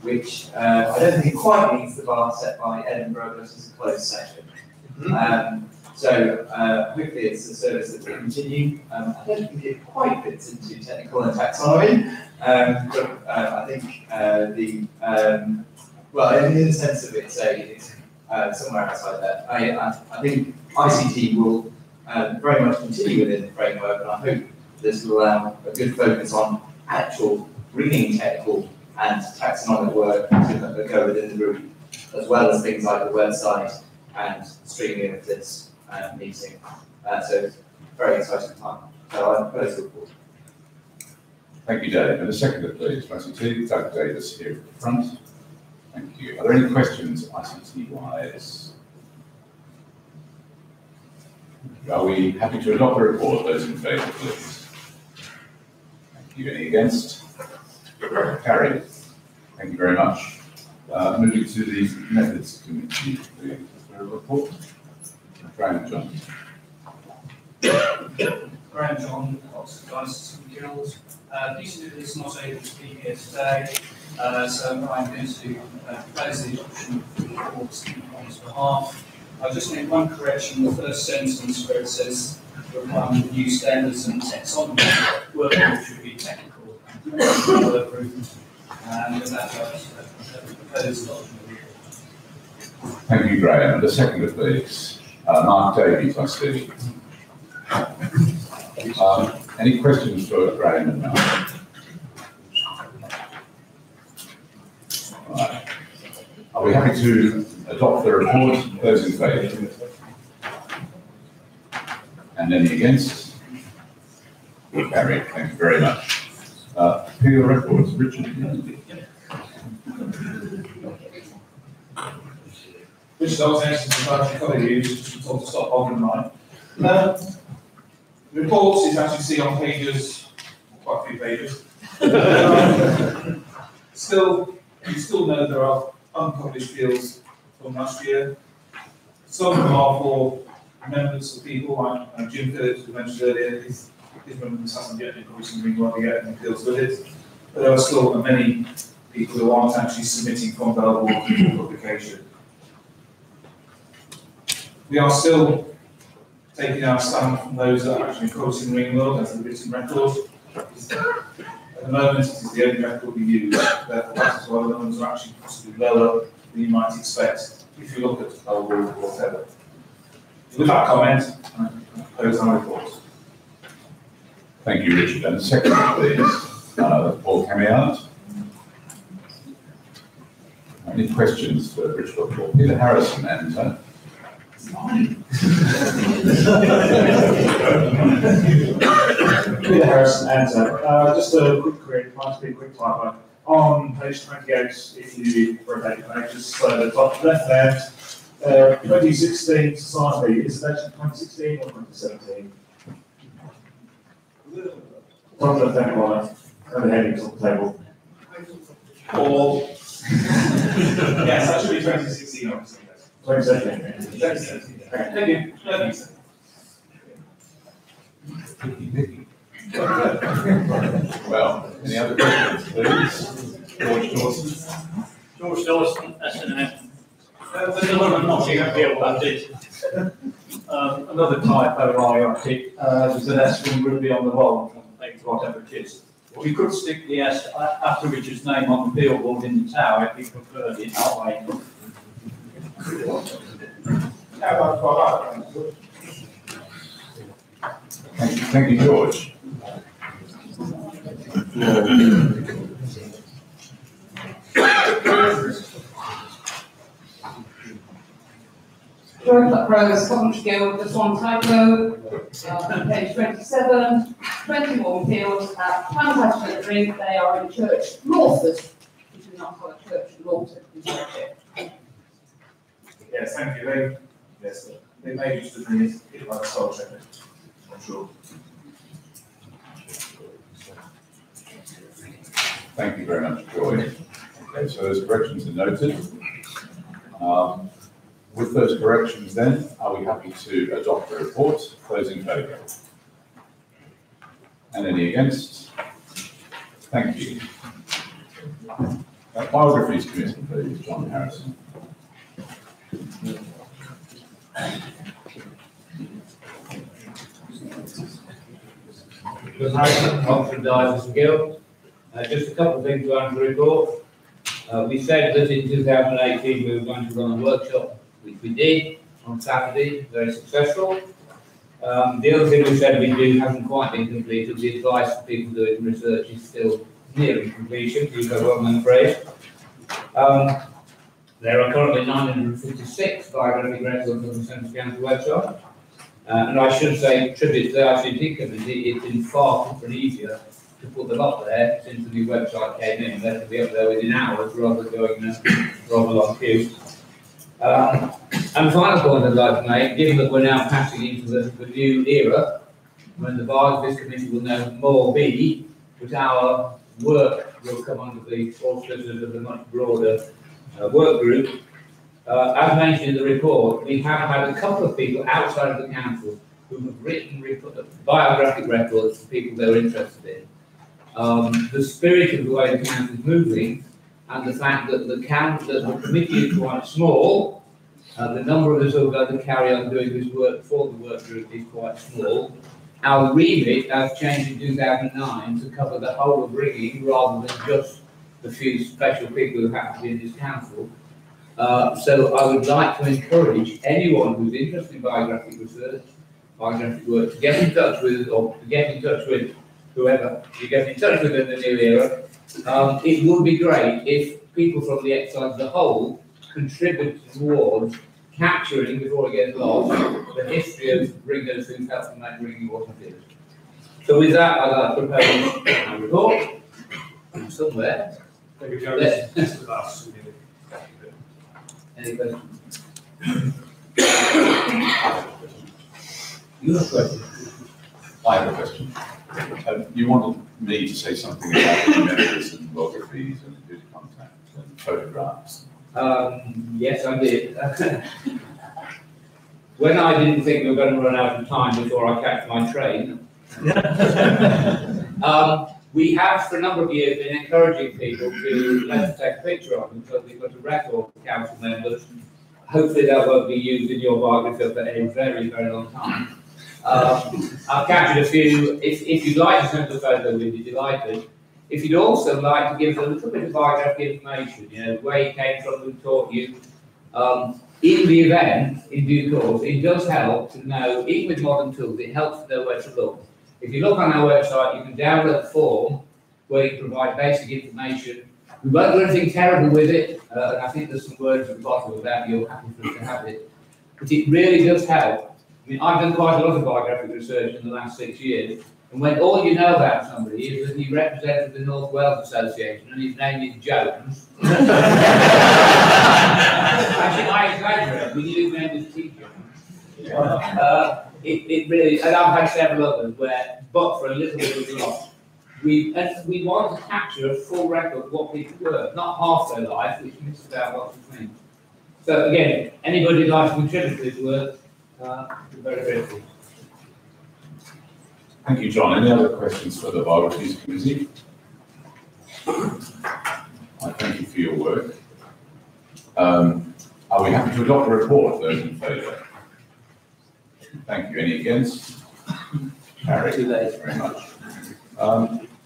which I don't think quite meets the bar set by Edinburgh, but it's a closed session. So hopefully it's a service that will continue. I don't think it quite fits into technical and taxonomy, but I think well, in the sense of it's somewhere outside that. I think ICT will very much continue within the framework, and I hope this will allow a good focus on actual bringing technical and taxonomic work to go within the group, as well as things like the website and streaming of this meeting. So it's a very exciting time. So I propose the report. Thank you, Dave. And a second, please, for ICT. Doug Davis here at the front. Thank you. Are there any questions ICT-wise? Are we happy to adopt the report? Those in favour, please. Thank you. Any against? Carried. Thank you very much. Moving to the methods committee, please. Is there a report? Graham John. Graham John, Oxford Diocese Guild. Peter is not able to be here today, so I'm going to propose the adoption of the report on his behalf. I just make one correction in the first sentence where it says requirement of new standards and taxonomy. Work group should be technical work group, and with that I propose adoption of the report. Thank you, Graham. And a second, please. Mark Davies, I see. Any questions for Graham and Mark? Right. Are we happy to adopt the report? Those in favour? And any against? Carried. Thank you very much. Appeal records, Richard. Which I was asking to try to cover you, just to stop bothering mine. The reports is, as you see on pages, quite a few pages. You still know there are unpublished fields from last year. Some of them are for amendments of people, like Jim Phillips, who mentioned earlier, his amendments hasn't yet been published and we want to get any appeals with it. But there are still many people who aren't actually submitting from Belvoir for publication. We are still taking our stand from those that are actually quoting Ringworld as the written record. At the moment, it is the only record we use. Therefore, that is why the numbers are actually possibly lower than you might expect if you look at Belvoir or whatever. With that comment, I propose our report. Thank you, Richard. And second, please, Paul Camiart. Any questions for Richard or Paul? Peter Harrison and Peter Harrison, and just a quick query, might be a quick typo. On page 28, if you rotate the pages, so the top left there, 2016 society, is it actually 2016 or 2017? Top left hand corner, and the headings on the table. Or, yes, that should be 2016, obviously. 2017. Thank you. Well, any other questions, please? George Dawson. George Dawson, S&M. There's a lot of nothing about it. Another typo I think was an S would be on the bottom from page whatever it is. We could stick the S after Richard's name on the billboard in the tower if he preferred it that way. Yeah, that's quite right. Thank you, George. George Rose, Coventry Guild, just one typo, page 27, 21 Fields at Plantation at Drink, they are in Church Lawford, which is not called a church, Lawford, is it? Yes, thank you. They may just agree if I start checking. I'm sure. Thank you very much, Joy. Okay, so those corrections are noted. With those corrections then, are we happy to adopt the report? Those in favour? And any against? Thank you. Biographies Committee, please, John Harrison. Good morning, Oxford Diocese and Guild. Just a couple of things to add to the report. We said that in 2018 we were going to run a workshop, which we did on Saturday, very successful. The other thing we said we'd do hasn't quite been completed. The advice for people doing research is still nearing completion, to use a well-known phrase. There are currently 956 biographic records on the Central County website. And I should say, tribute to the ICT committee, it's been far quicker and easier to put them up there since the new website came in. They can be up there within hours rather than going in a rather long queue. And the final point I'd like to make, given that we're now passing into the new era, when the biographies committee will no more be, but our work will come under the auspices of a much broader work group. As mentioned in the report, we have had a couple of people outside of the council who have written biographic records for people they're interested in. The spirit of the way the council is moving and the fact that the committee is quite small, the number of us who are going to carry on doing this work for the work group is quite small. Our remit has changed in 2009 to cover the whole of Ringing rather than just the few special people who happen to be in this council. So I would like to encourage anyone who's interested in biographic research, biographic work, to get in touch with, or to get in touch with whoever you get in touch with in the new era. It would be great if people from the exercise as a whole contribute towards capturing, before it gets lost, the history of bringers who helped to make Ringing what it is. So with that, I'd like to propose a report somewhere. Thank you, Joe. Any questions? You have a question? I have a question. You wanted me to say something about memories and biographies and good contact and photographs. Yes, I did. When I didn't think we were going to run out of time before I catch my train, we have for a number of years been encouraging people to let us take a picture of them, so we've got a record of council members. Hopefully that won't be used in your biography for a very, very long time. I've captured a few. If you'd like to send a photo, we'd be delighted. If you'd also like to give us a little bit of biographic information, you know, where you came from, who taught you, in the event, in due course, it does help to know, even with modern tools, it helps to know where to look. If you look on our website, you can download a form where you provide basic information. We won't do anything terrible with it, and I think there's some words at the bottom of that, you're happy for us to have it. But it really does help. I mean, I've done quite a lot of biographic research in the last 6 years, and when all you know about somebody is that he represented the North Wales Association and his name is Jones. Actually, I exaggerate, we knew his name was T. Jones. It really, and I've had several others where, but for a little bit of loss, we wanted to capture a full record of what people were, not half their life, which missed out lots of things. So again, anybody who'd like to contribute to this work, we're very grateful. Thank you, John. Any other questions for the Biographies Committee? I thank you for your work. Are we happy to adopt the report? Those in favour? Thank you. Any against? Carried. Thank you very much.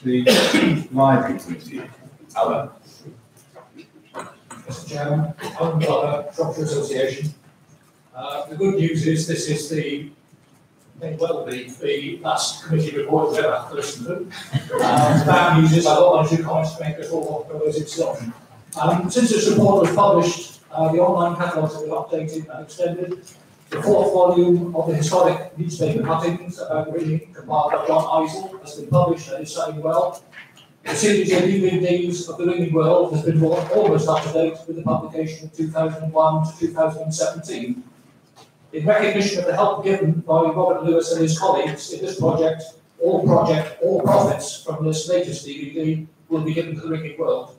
The Library Committee, Alan. Mr. Chairman, on the Shropshire Association, The good news is this is the last committee report we've ever had to listen to. The bad news is I've got one or two comments to make before it's done. Since this report was published, the online catalogues have been updated and extended. The fourth volume of the historic newspaper cuttings about reading, compiled by John Eisel, has been published and is selling well. The series of DVDs of the Ringing World has been brought almost up to date with the publication of 2001 to 2017. In recognition of the help given by Robert Lewis and his colleagues in this project, all profits from this latest DVD will be given to the Ringing World.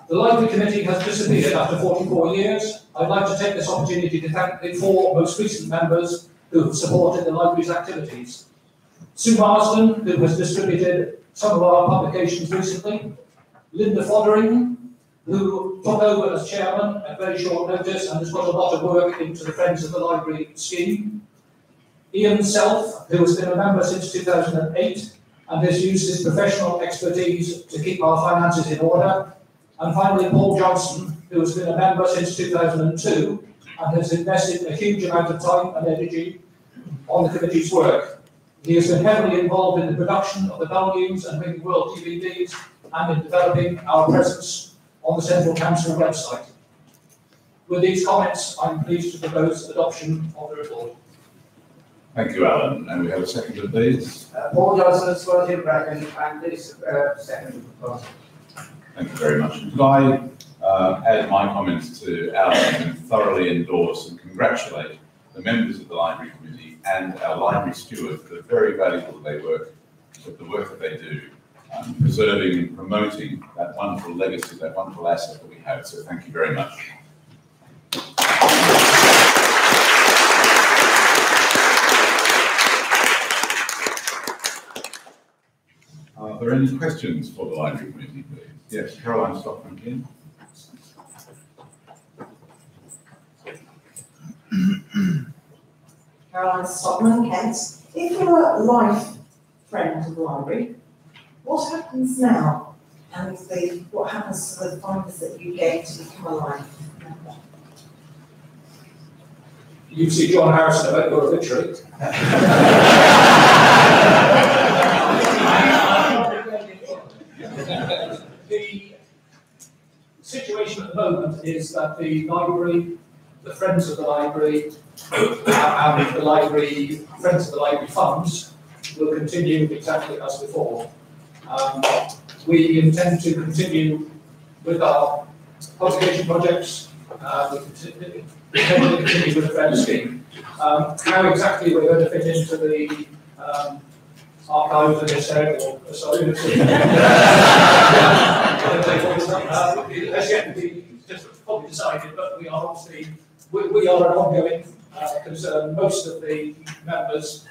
The Library Committee has disappeared after 44 years. I'd like to take this opportunity to thank the four most recent members who have supported the library's activities. Sue Marsden, who has distributed some of our publications recently. Linda Foddering, who took over as chairman at very short notice and has put a lot of work into the Friends of the Library scheme. Ian Self, who has been a member since 2008 and has used his professional expertise to keep our finances in order. And finally, Paul Johnson, who has been a member since 2002 and has invested a huge amount of time and energy on the committee's work. He has been heavily involved in the production of the volumes and Ringing World DVDs and in developing our presence on the Central Council website. With these comments, I'm pleased to propose adoption of the report. Thank you, Alan. And we have a second, please. Paul Johnson, Squatting Bracken, and this second proposal. Thank you very much. Could I add my comments to Alan and thoroughly endorse and congratulate the members of the Library Committee and our library steward for the very valuable the work that they do, preserving and promoting that wonderful legacy, that wonderful asset that we have. So thank you very much. Are there any questions for the Library Committee, please? Yes, Caroline Stockman again. Caroline Stockman, Kent. If you're a life friend of the library, what happens now? And what happens to the funds that you get to become a life member? You see John Harrison about your obituary. The situation at the moment is that the library, the Friends of the Library, and the library, Friends of the Library funds will continue exactly as before. We intend to continue with our publication projects. We intend to continue with the Friends scheme. How exactly we're going to fit into the archives and historical has yet to be probably decided, but we are obviously we are an ongoing concern. Most of the members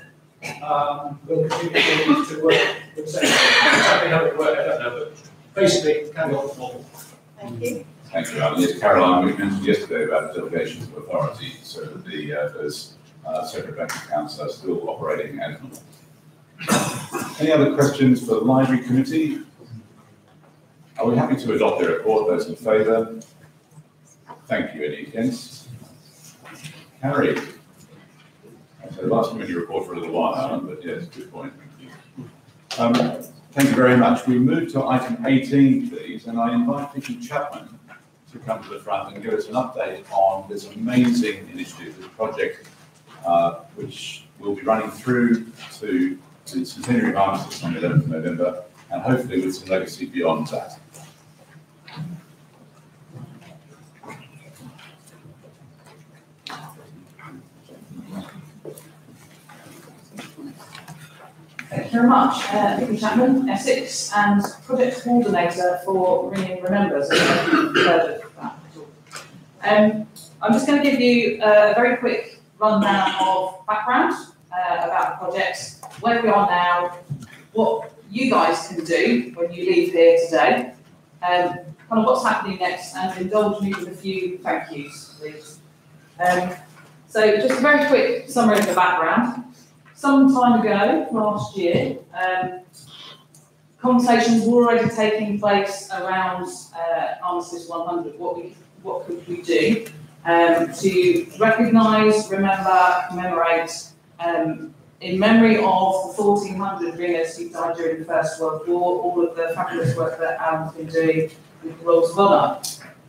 will continue to work with the same. Exactly how it works, I don't know, but basically carry on as normal. Thank you. Thank you, Alan. Yes, Caroline, we mentioned yesterday about the delegations of authority, so that those separate bank accounts are still operating as normal. Any other questions for the Library Committee? Are we happy to adopt the report? Those in favour? Thank you. Any against? Carried. So the last committee report for a little while, Alan, but yes, good point. Thank you very much. We move to item 18, please, and I invite Vicky Chapman to come to the front and give us an update on this amazing initiative, this project, which will be running through to the centenary of armistice on the 11th of November, and hopefully with some legacy beyond that. Thank you very much. Vicky Chapman, Essex, and Project Coordinator for Ringing Remembers. I don't know if you've heard of that at all. I'm just going to give you a very quick rundown of background about the project, where we are now, what you guys can do when you leave here today, kind of what's happening next, and indulge me with a few thank yous, please. So just a very quick summary of the background. Some time ago, last year, conversations were already taking place around Armistice 100. What could we do? to recognise, remember, commemorate, in memory of the 1,400 ringers who died during the First World War, all of the fabulous work that Alan's been doing with the Rolls of Honour.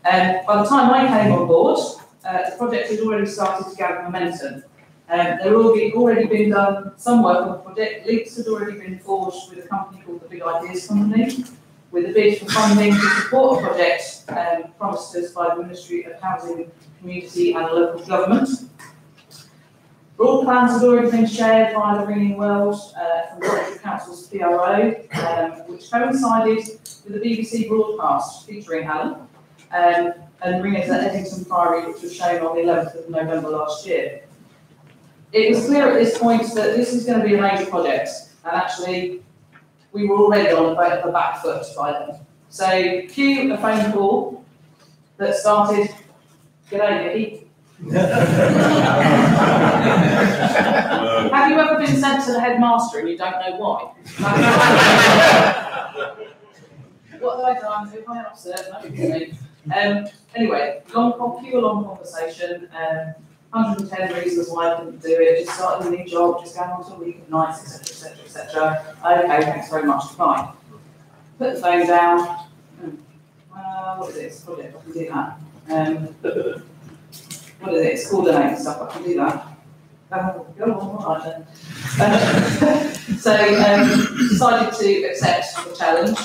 By the time I came on board, the project had already started to gather momentum. There had already been done some work on the project. Links had already been forged with a company called the Big Ideas Company, with a bid for funding to support a project promised to us by the Ministry of Housing, Community and Local Government. Broad plans had already been shared by the Ringing World from the Local Council's PRO, which coincided with the BBC broadcast featuring Alan and Ringers at Eddington Priory, which was shown on the 11th of November last year. It was clear at this point that this is going to be a major project, and actually we were already on the back foot by then. So cue a phone call that started, "G'day, Eddie." Have you ever been sent to the headmaster and you don't know why? What have I done? Am I upset? No, really. Anyway, long conversation. 110 reasons why I couldn't do it. Just started a new job, just going on to a week of nights, etc., etc., etc. Okay, thanks very much. Fine. Put the phone down. What is it? It's a project. I can do that. What is it? It's coordinate stuff. I can do that. Go on, all right then. So decided to accept the challenge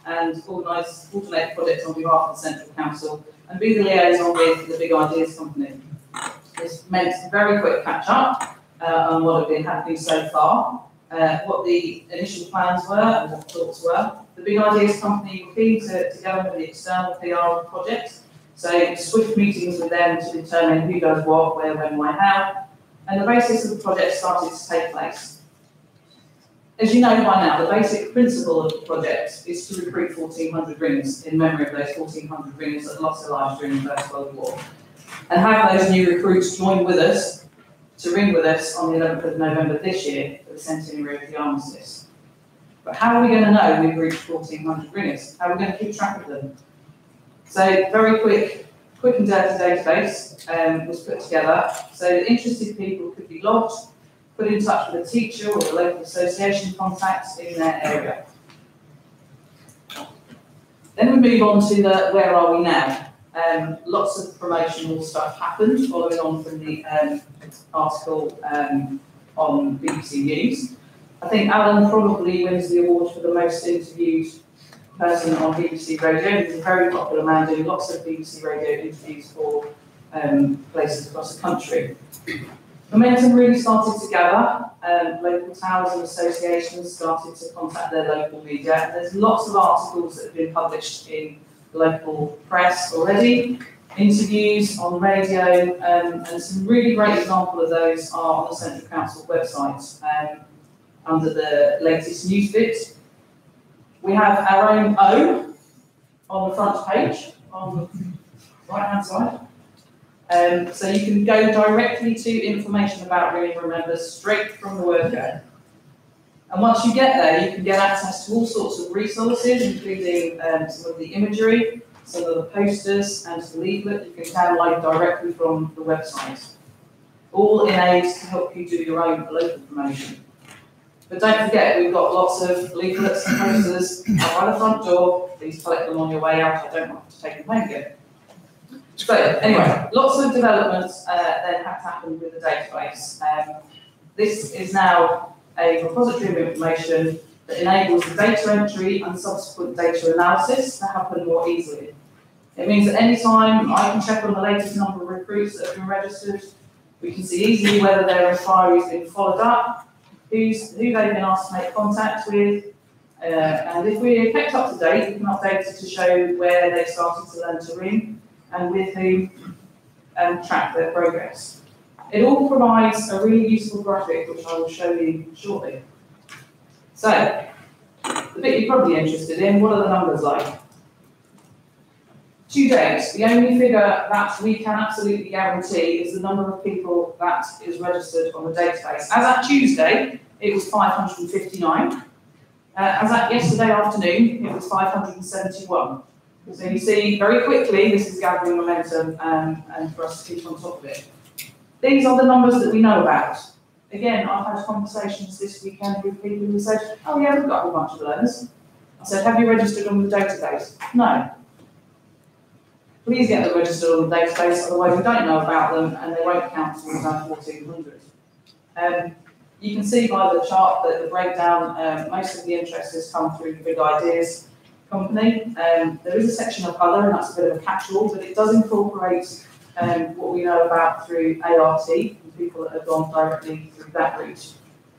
and organise coordinate projects on behalf of the Central Council and be the liaison with the Big Ideas Company. This meant a very quick catch up on what had been happening so far, what the initial plans were and what thoughts were. The Big Ideas Company were keen to go with the external PR of the project, so swift meetings with them to determine who does what, where, when, why, how, and the basis of the project started to take place. As you know by now, the basic principle of the project is to recruit 1,400 ringers in memory of those 1,400 ringers that lost their lives during the First World War, and have those new recruits join with us to ring with us on the 11th of November this year for the centenary of the armistice. But how are we going to know we've reached 1,400 ringers? How are we going to keep track of them? So very quick and dirty database was put together so that interested people could be logged, put in touch with a teacher or a local association contact in their area. Then we move on to the where are we now? Lots of promotional stuff happened following on from the article on BBC News. I think Alan probably wins the award for the most interviewed person on BBC Radio. He's a very popular man doing lots of BBC Radio interviews for places across the country. Momentum really started to gather. Local towns and associations started to contact their local media. There's lots of articles that have been published in local press already, interviews on radio, and some really great examples of those are on the Central Council website under the latest news bit. We have our own O on the front page, on the right-hand side. So you can go directly to information about Ringing Remembers straight from the word go. And once you get there, you can get access to all sorts of resources, including some of the imagery, some of the posters, and the leaflet you can download directly from the website. All in aid to help you do your own local promotion. But don't forget, we've got lots of leaflets and posters out by the front door. Please collect them on your way out. I don't want to take them home again. So anyway, lots of developments then have happened with the database. This is now a repository of information that enables the data entry and subsequent data analysis to happen more easily. It means that any time I can check on the latest number of recruits that have been registered, we can see easily whether their inquiry has been followed up, who they've been asked to make contact with, and if we're kept up to date, we can update it to show where they've started to learn to ring and with whom, and track their progress. It all provides a really useful graphic, which I will show you shortly. So, the bit you're probably interested in, what are the numbers like? To date, the only figure that we can absolutely guarantee is the number of people that is registered on the database. As at Tuesday, it was 559. As at yesterday afternoon, it was 571. So you see very quickly this is gathering momentum and for us to keep on top of it. These are the numbers that we know about. Again, I've had conversations this weekend with people who said, oh yeah, we've got a whole bunch of learners. I said, have you registered on the database? No. Please get them registered on the database, otherwise we don't know about them and they won't count towards our 1400. You can see by the chart that the breakdown, most of the interest has come through the Big Ideas company. There is a section of other, and that's a bit of a catch-all, but it does incorporate what we know about through ART, and people that have gone directly through that route.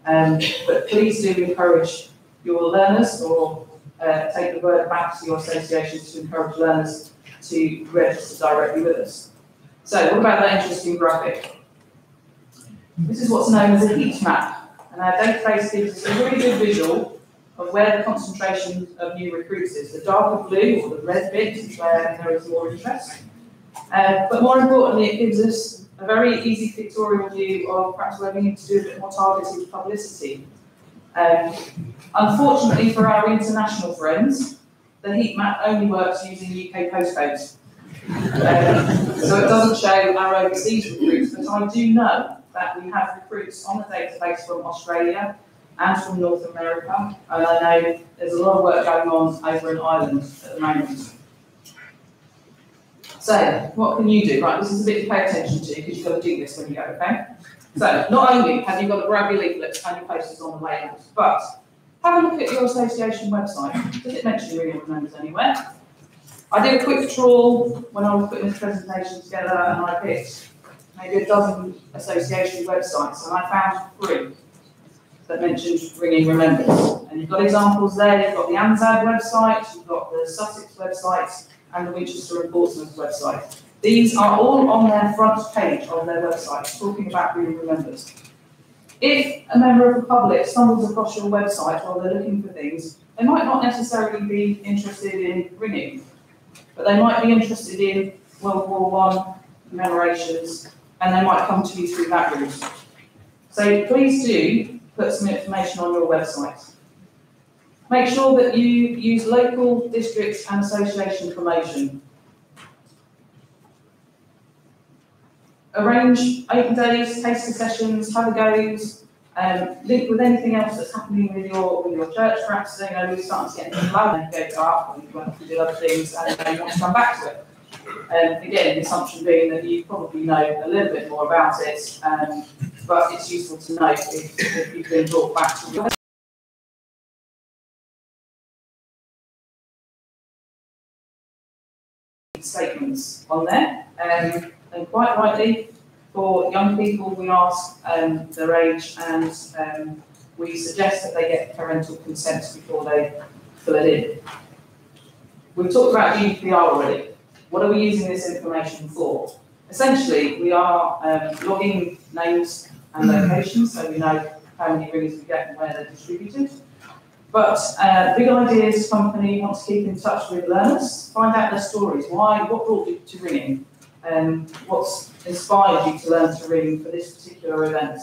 But please do encourage your learners, or take the word back to your associations to encourage learners to register directly with us. So what about that interesting graphic? This is what's known as a heat map, and our database gives us a really good visual of where the concentration of new recruits is. The darker blue, or the red bit, is where there is more interest. But more importantly, it gives us a very easy pictorial view of perhaps where we need to do a bit more targeted publicity. Unfortunately for our international friends, the heat map only works using UK postcodes. So it doesn't show our overseas recruits, but I do know that we have recruits on the database from Australia and from North America, and I know there's a lot of work going on over in Ireland at the moment. So, what can you do? Right, this is a bit to pay attention to, because you've got to do this when you go, okay? So, not only have you got to grab your leaflets and your posters on the way out, but have a look at your association website. Does it mention real members anywhere? I did a quick trawl when I was putting this presentation together, and I picked maybe a dozen association websites, and I found 3 that mentioned ringing remembers. And you've got examples there. You've got the ANZAD website, you've got the Sussex website, and the Winchester and Portsmouth website. These are all on their front page of their website, talking about ringing remembers. If a member of the public stumbles across your website while they're looking for things, they might not necessarily be interested in ringing, but they might be interested in World War I commemorations, and they might come to you through that route. So please do put some information on your website. Make sure that you use local, district and association promotion. Arrange open days, taster sessions, have a goes, link with anything else that's happening with your church. Perhaps we're starting to get into loud and go up, and you want to do other things, and then you want to come back to it. Again, the assumption being that you probably know a little bit more about it, but it's useful to know if you've been brought back to your statements on there. And quite rightly, for young people, we ask their age, and we suggest that they get parental consent before they fill it in. We've talked about GDPR already. What are we using this information for? Essentially, we are logging names and locations, so we know how many rings we get and where they're distributed. But Big Ideas company wants to keep in touch with learners, find out their stories. What brought you to ringing? What's inspired you to learn to ring for this particular event?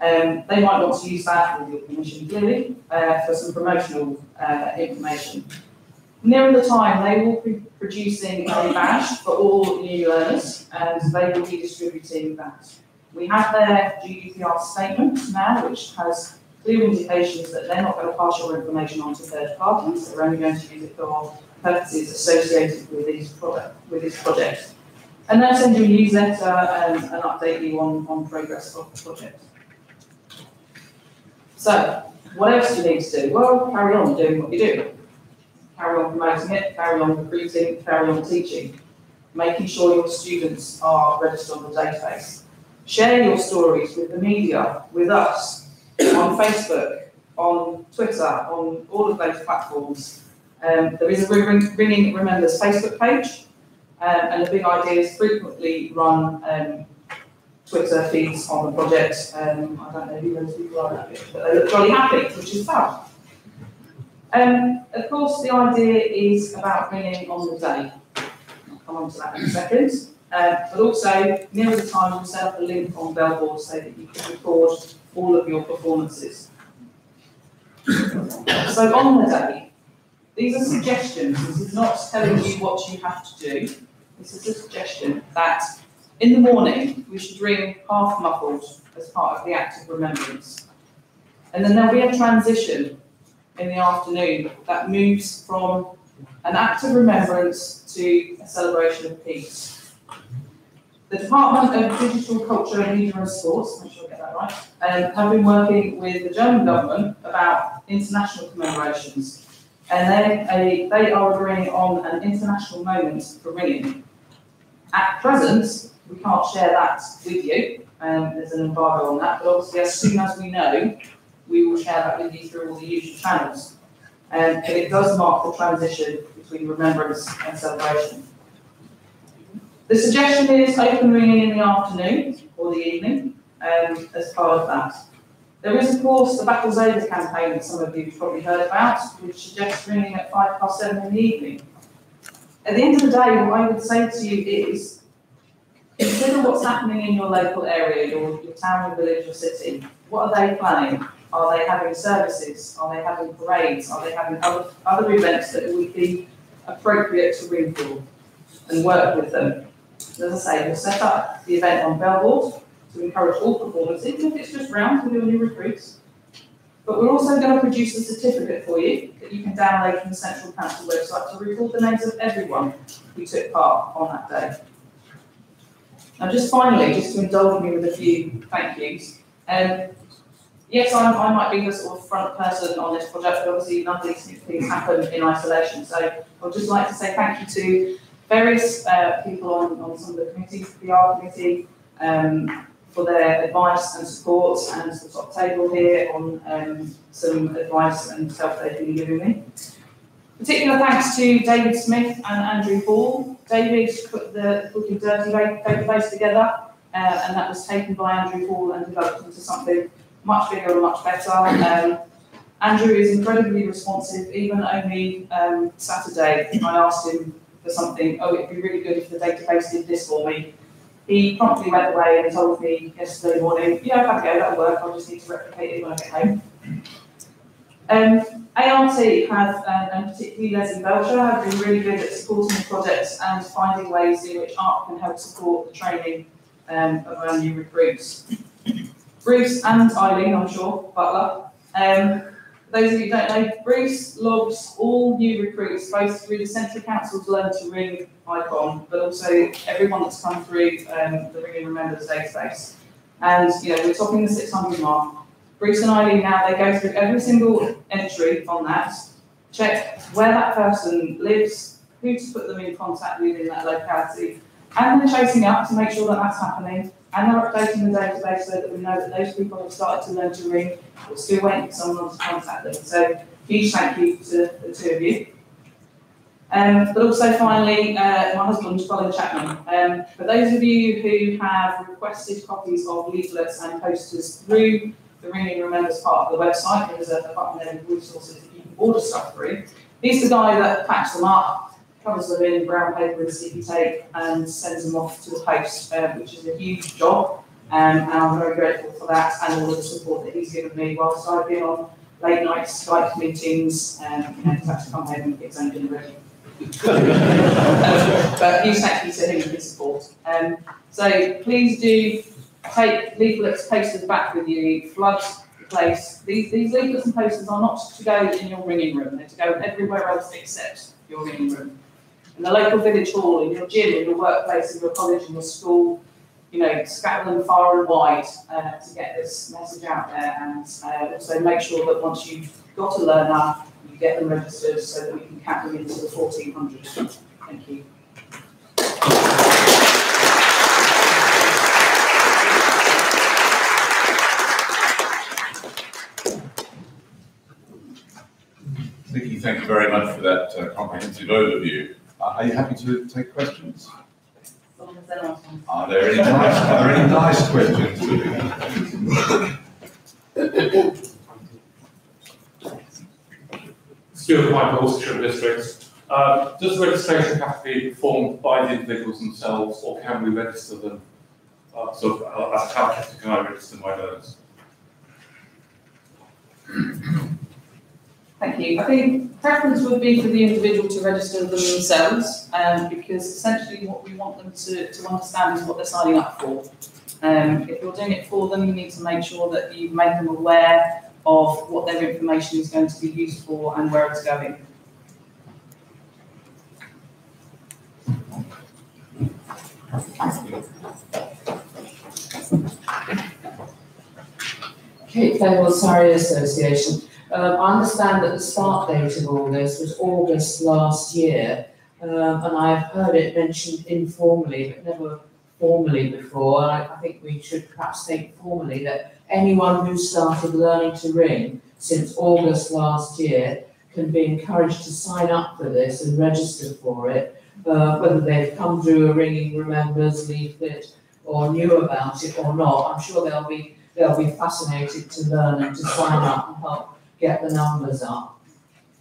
They might want to use that, with your permission clearly, for some promotional information. Nearer the time, they will be producing a badge for all new learners, and they will be distributing that. We have their GDPR statement now, which has clear indications that they're not going to pass your information on to third parties. They're only going to use it for purposes associated with this project. And they'll send you a newsletter and update you on progress of the project. So, what else do you need to do? Well, carry on doing what you do. Carry on promoting it, carry on recruiting, carry on teaching. Making sure your students are registered on the database. Share your stories with the media, with us, on Facebook, on Twitter, on all of those platforms. There is a Ringing Remembers Facebook page, and the Big Ideas frequently run Twitter feeds on the project. I don't know who those people are, but they look jolly happy, which is fun. Of course, the idea is about ringing on the day. I'll come on to that in a second. But also, near the time, we'll set up a link on Bellboard so that you can record all of your performances. So on the day, These are suggestions. This is not telling you what you have to do. This is a suggestion that in the morning we should ring half muffled as part of the act of remembrance. And then there'll be a transition in the afternoon that moves from an act of remembrance to a celebration of peace. The Department of Digital Culture, Media and Sports, make sure I get that right, have been working with the German government about international commemorations. And they are agreeing on an international moment for ringing. At present, we can't share that with you. There's an embargo on that, but obviously as soon as we know, we will share that with you through all the usual channels. But it does mark the transition between remembrance and celebration. The suggestion is open ringing in the afternoon or the evening as part of that. There is, of course, the Battles Over campaign that some of you have probably heard about, which suggests ringing at 7:05 in the evening. At the end of the day, what I would say to you is, consider what's happening in your local area, your town, your village, or city. What are they planning? Are they having services? Are they having parades? Are they having other events that it would be appropriate to ring for and work with them? As I say, we'll set up the event on Bellboard to encourage all performers, even if it's just round with your new recruits. But we're also going to produce a certificate for you that you can download from the Central Council website to record the names of everyone who took part on that day. Now, just finally, just to indulge me with a few thank yous. Yes, I might be the sort of front person on this project, but obviously none of these things happen in isolation. So I'd just like to say thank you to various people on some of the committees, the PR committee, for their advice and support, and the top table here on some advice and stuff they've been giving me. Particular thanks to David Smith and Andrew Hall. David put the Quick and Dirty database together, and that was taken by Andrew Hall and developed into something much bigger and much better. Andrew is incredibly responsive. Even only Saturday, I asked him for something. Oh, it'd be really good if the database did this for me. He promptly went away and told me yesterday morning, yeah, I've got to go, that'll work, I'll just need to replicate it when I get home. ART have, and particularly Leslie Belcher, have been really good at supporting the projects and finding ways in which art can help support the training of our new recruits. Bruce and Eileen, I'm sure, Butler. Those of you who don't know, Bruce logs all new recruits, both through the Central Council's Learn to Ring icon, but also everyone that's come through the Ring and Remembers database. And, you know, we're topping the 600 mark. Bruce and Eileen now, they go through every single entry on that, check where that person lives, who to put them in contact with in that locality, and they're chasing up to make sure that that's happening, and they're updating the database so that we know that those people have started to learn to ring. We're still waiting for someone to contact them. So huge thank you to the two of you. But also finally, my husband, Colin Chapman. For those of you who have requested copies of leaflets and posters through the Ring and Remembers part of the website, there's a button there with resources that you can order stuff through. He's the guy that packs them up, covers them in brown paper and sticky tape, and sends them off to the post, which is a huge job. And I'm very grateful for that and all of the support that he's given me whilst I've been on late night Skype meetings and had to come home and get his own dinner ready. But huge thank you to him for his support. So please do take leaflets, posters back with you, flood the place. These leaflets and posters are not to go in your ringing room, they're to go everywhere else except your ringing room. In the local village hall, in your gym, in your workplace, in your college, in your school, you know, scatter them far and wide to get this message out there, and also make sure that once you've got a learner, you get them registered so that we can count them into the 1400. Thank you. Nikki, thank you very much for that comprehensive overview. Are you happy to take questions? Are there any nice questions? Stuart Michael, Worcestershire District. Does registration have to be performed by the individuals themselves, or can we register them? As a town chapter, can I register my learners? Thank you. I think preference would be for the individual to register them themselves, because essentially what we want them to understand is what they're signing up for. If you're doing it for them, you need to make sure that you make them aware of what their information is going to be used for and where it's going. Cape Federal Surrey Association. I understand that the start date of all this was August last year, and I've heard it mentioned informally, but never formally before. I think we should perhaps state formally that anyone who started learning to ring since August last year can be encouraged to sign up for this and register for it, whether they've come through a Ringing Remembers leaflet or knew about it or not. I'm sure they'll be fascinated to learn and to sign up and help get the numbers up.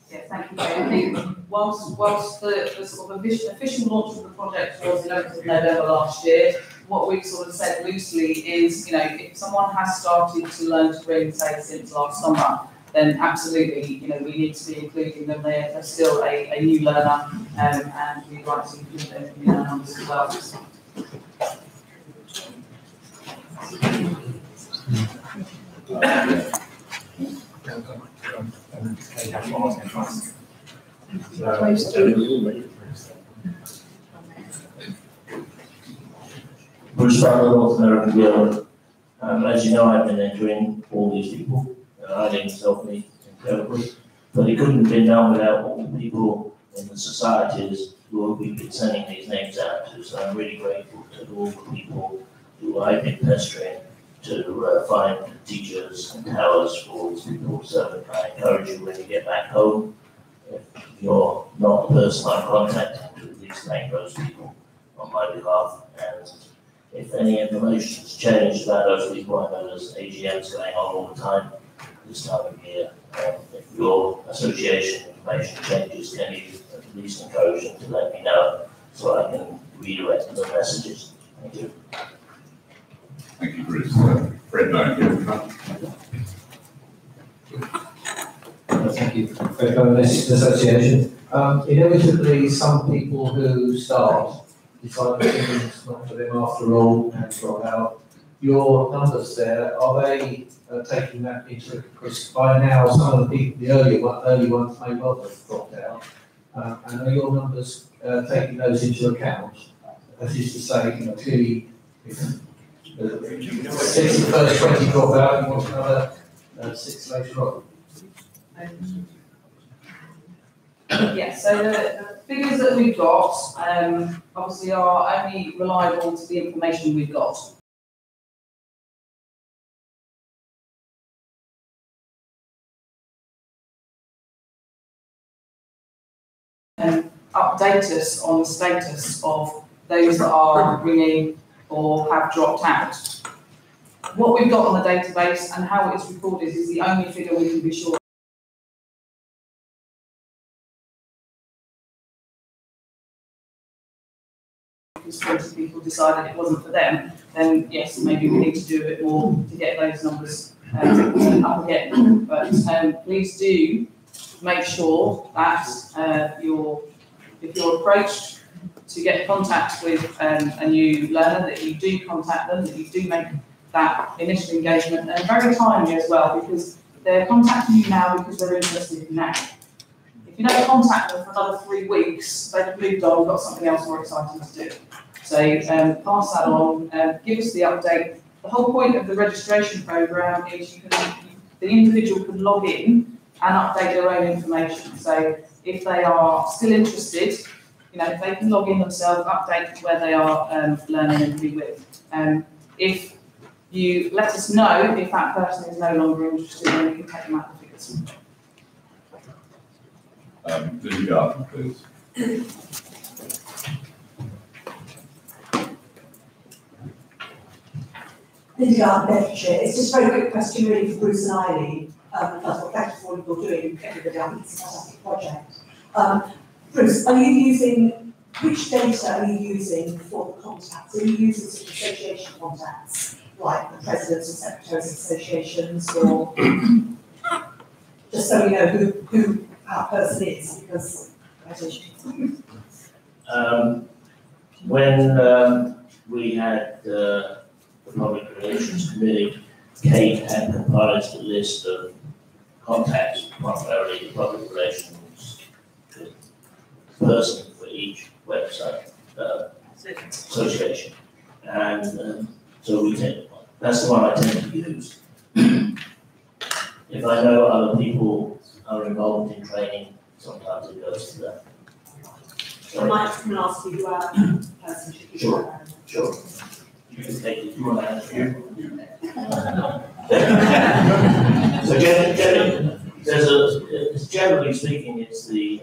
Yeah, thank you, Jane. I think whilst the sort of official launch of the project was 11th of November last year, what we've sort of said loosely is, if someone has started to learn to ring, say, since last summer, then absolutely, we need to be including them. They're still a new learner, and we'd like to include them in our numbers as well. Bruce Butler, North American Guild. As you know, I've been entering all these people, and I didn't help me incredibly. But it couldn't have been done without all the people in the societies who we've been sending these names out to. So I'm really grateful to all the people who I've been pestering to find teachers and towers for all these people. So I encourage you when you get back home, if you're not the person I'm contacting, to at least thank those people on my behalf. And if any information has changed about those people, I know there's AGMs going on all the time this time of year. If your association information changes, can you at least encourage them to let me know so I can redirect the messages? Thank you. Thank you, Bruce. Fred Bone here. Thank you. Fred Bone Association. Inevitably, some people who start decide that it's not for them after all and drop out. Your numbers there, are they taking that into account? By now, some of the people, the early ones may well have dropped out. And are your numbers taking those into account? As is to say, clearly, if the first 20 drop out, you want another 6 later on. Yeah, so the figures that we've got obviously are only reliable to the information we've got. Update us on the status of those that are ringing or have dropped out. What we've got on the database and how it's recorded is the only figure we can be sure. Because 20 people decided it wasn't for them, then yes, maybe we need to do a bit more to get those numbers up again. But please do make sure that if you're approached to get contact with a new learner, that you do contact them, that you do make that initial engagement, and very timely as well, because they're contacting you now because they're interested now. If you don't contact them for another 3 weeks, they've moved on, got something else more exciting to do. So pass that on, give us the update. The whole point of the registration programme is the individual can log in and update their own information. So if they are still interested, if they can log in themselves, update where they are learning and be with. If you let us know if that person is no longer interested, then we can take them out of the figures. Lily Garden, please. Lily Garden, Bedfordshire. It's just a very quick question really for Bruce and Eileen. First of all, thank you for what you're doing, everybody. I think it's a fantastic project. Bruce, are you using, which data are you using for the contacts? Are you using sort of association contacts, like the presidents and secretaries of associations, or just so we know who our person is, because that issue. When we had the Public Relations Committee, Kate had compiled a list of contacts, primarily the public relations person for each website association. And so that's the one I tend to use. If I know other people are involved in training, sometimes it goes to them. I might can ask you who our person should be. Sure. You can take it if you want to answer. So generally speaking, it's the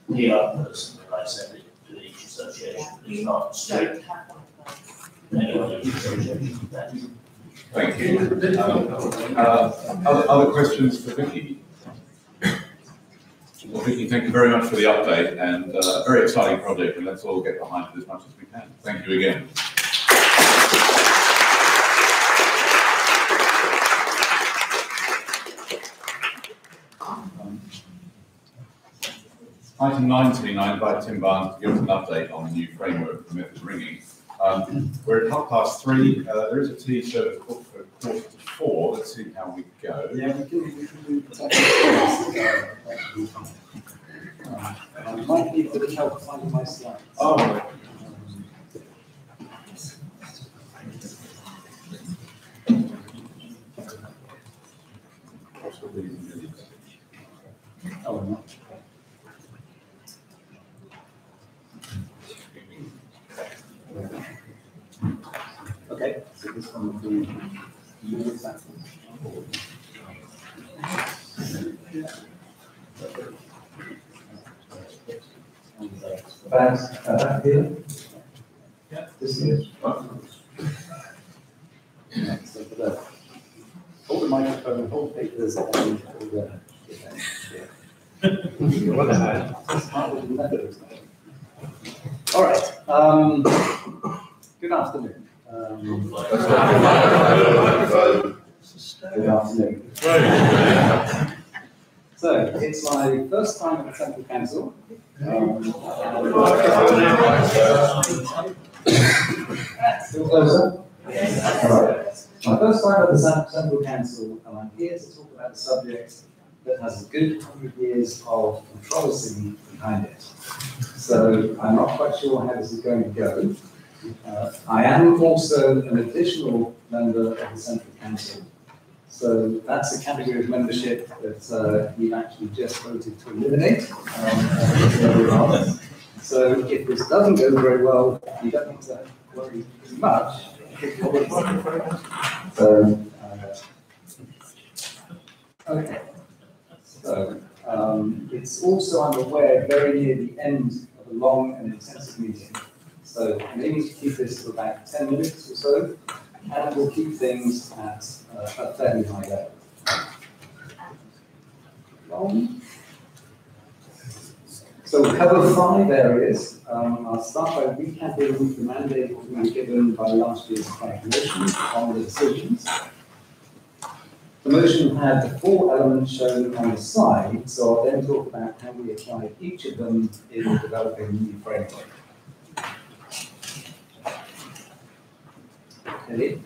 PR person that I send it to each association. It's not strict. Anyone in each association. Thank you. Other questions for Vicky? Well, Vicky, thank you very much for the update, and a very exciting project, and let's all get behind it as much as we can. Thank you again. Item 19, I invite Tim Barnes to give us an update on the new framework for method ringing. We're at 3:30. There is a tea service booked for 3:45. Let's see how we go. Yeah, we can do I might need a bit of help finding my slides. Oh, right. Oh, no. Okay, so this one will be unit sample. About here? Yeah, this is. Yeah, so for the, hold the microphone, hold papers, and hold the. All right. Good afternoon. Good afternoon. So it's my first time at the Central Council. Still closer? All right. My first time at the Central Council, and I'm here to talk about a subject that has a good 100 years of controversy behind it. So I'm not quite sure how this is going to go. I am also an additional member of the Central Council. So that's a category of membership that we've actually just voted to eliminate. So if this doesn't go very well, you don't need to worry too much. So, okay. So it's also, I'm aware, very near the end of a long and intensive meeting. So I'm aiming to keep this to about 10 minutes or so, and we'll keep things at a fairly high level. So we'll cover 5 areas. I'll start by recapping the mandate we were given by last year's calculation on the decisions. The motion had the 4 elements shown on the slide, so I'll then talk about how we applied each of them in developing the new framework. Okay.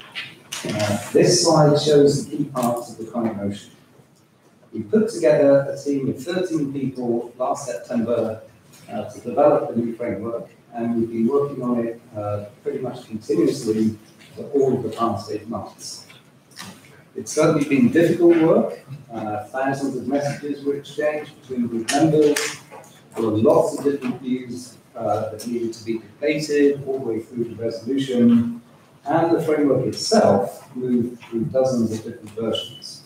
This slide shows the key parts of the current motion. We put together a team of 13 people last September to develop the new framework, and we've been working on it pretty much continuously for all of the past 8 months. It's certainly been difficult work. Thousands of messages were exchanged between group members. There were lots of different views that needed to be debated all the way through to resolution. And the framework itself moved through dozens of different versions.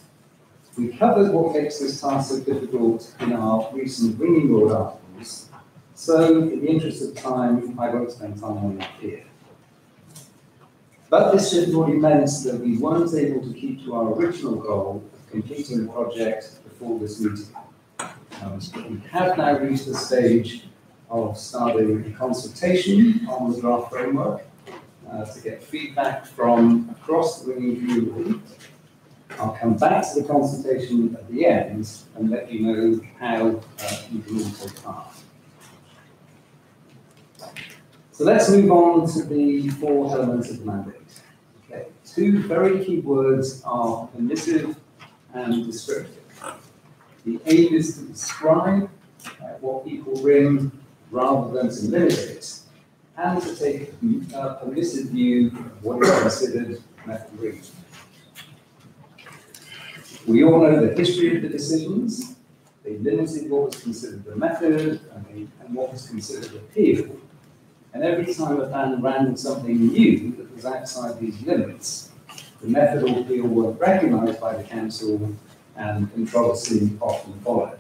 We covered what makes this task so difficult in our recent Ringing Board articles, so in the interest of time, I won't spend time on that here. But this has already meant that we weren't able to keep to our original goal of completing the project before this meeting. We have now reached the stage of starting a consultation on the draft framework, to get feedback from across the Ringing community. I'll come back to the consultation at the end and let you know how you can all take part. So let's move on to the 4 elements of the mandate. Okay. 2 very key words are permissive and descriptive. The aim is to describe what people bring rather than to limit it, and to take a permissive view of what is considered method reading. We all know the history of the decisions. They limited what was considered the method and what was considered appeal. And every time a fan ran something new that was outside these limits, the method or appeal were recognised by the council and controversy often followed.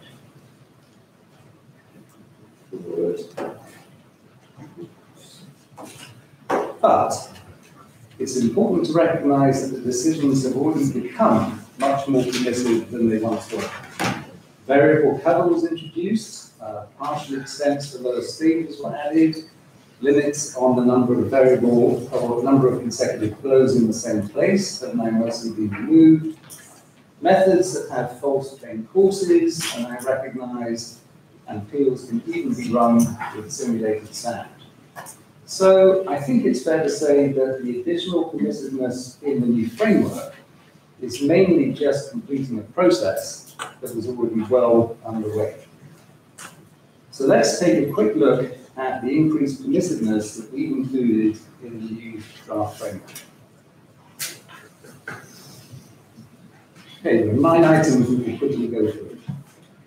But it's important to recognise that the decisions have already become much more permissive than they once were. Variable cover was introduced, partial extents for lower stages were added, limits on the number of variable or number of consecutive blows in the same place have now mostly been removed. Methods that have false train courses are now recognised, and appeals can even be run with simulated sound. So I think it's fair to say that the additional permissiveness in the new framework is mainly just completing a process that was already well underway. So let's take a quick look at the increased permissiveness that we've included in the new draft framework. Okay, there are 9 items we can quickly go through.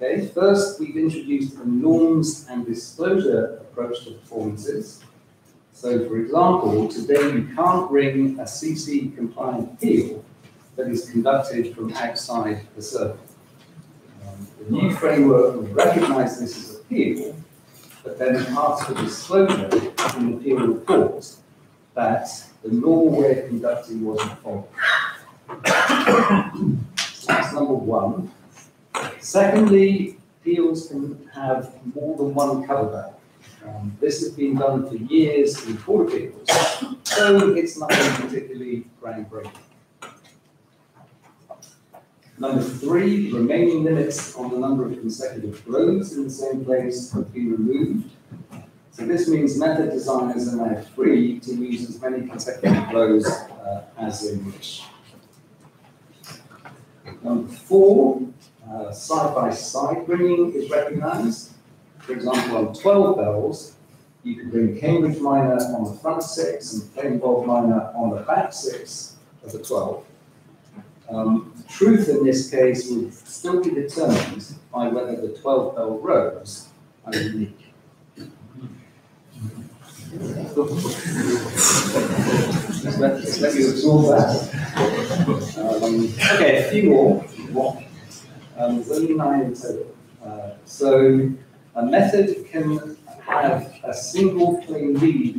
Okay, first we've introduced a norms and disclosure approach to performances. So for example, today you can't bring a CC compliant appeal that is conducted from outside the circle. The new framework will recognise this as appeal, but then asks for disclosure in the appeal report that the normal way of conducting wasn't followed. That's number 1. Secondly, appeals can have more than one cover value. This has been done for years in court appeals, so it's nothing particularly groundbreaking. Number 3, remaining limits on the number of consecutive blows in the same place have been removed. So this means method designers are now free to use as many consecutive blows as they wish. Number 4, side-by-side bringing is recognised. For example, on 12 bells, you can bring Cambridge minor on the front 6 and plain Bob minor on the back 6 of the 12. Truth in this case would still be determined by whether the 12 bell rows are unique. Let's let you absorb that. Okay, a few more. There's only 9 in total. So a method can have a single plain lead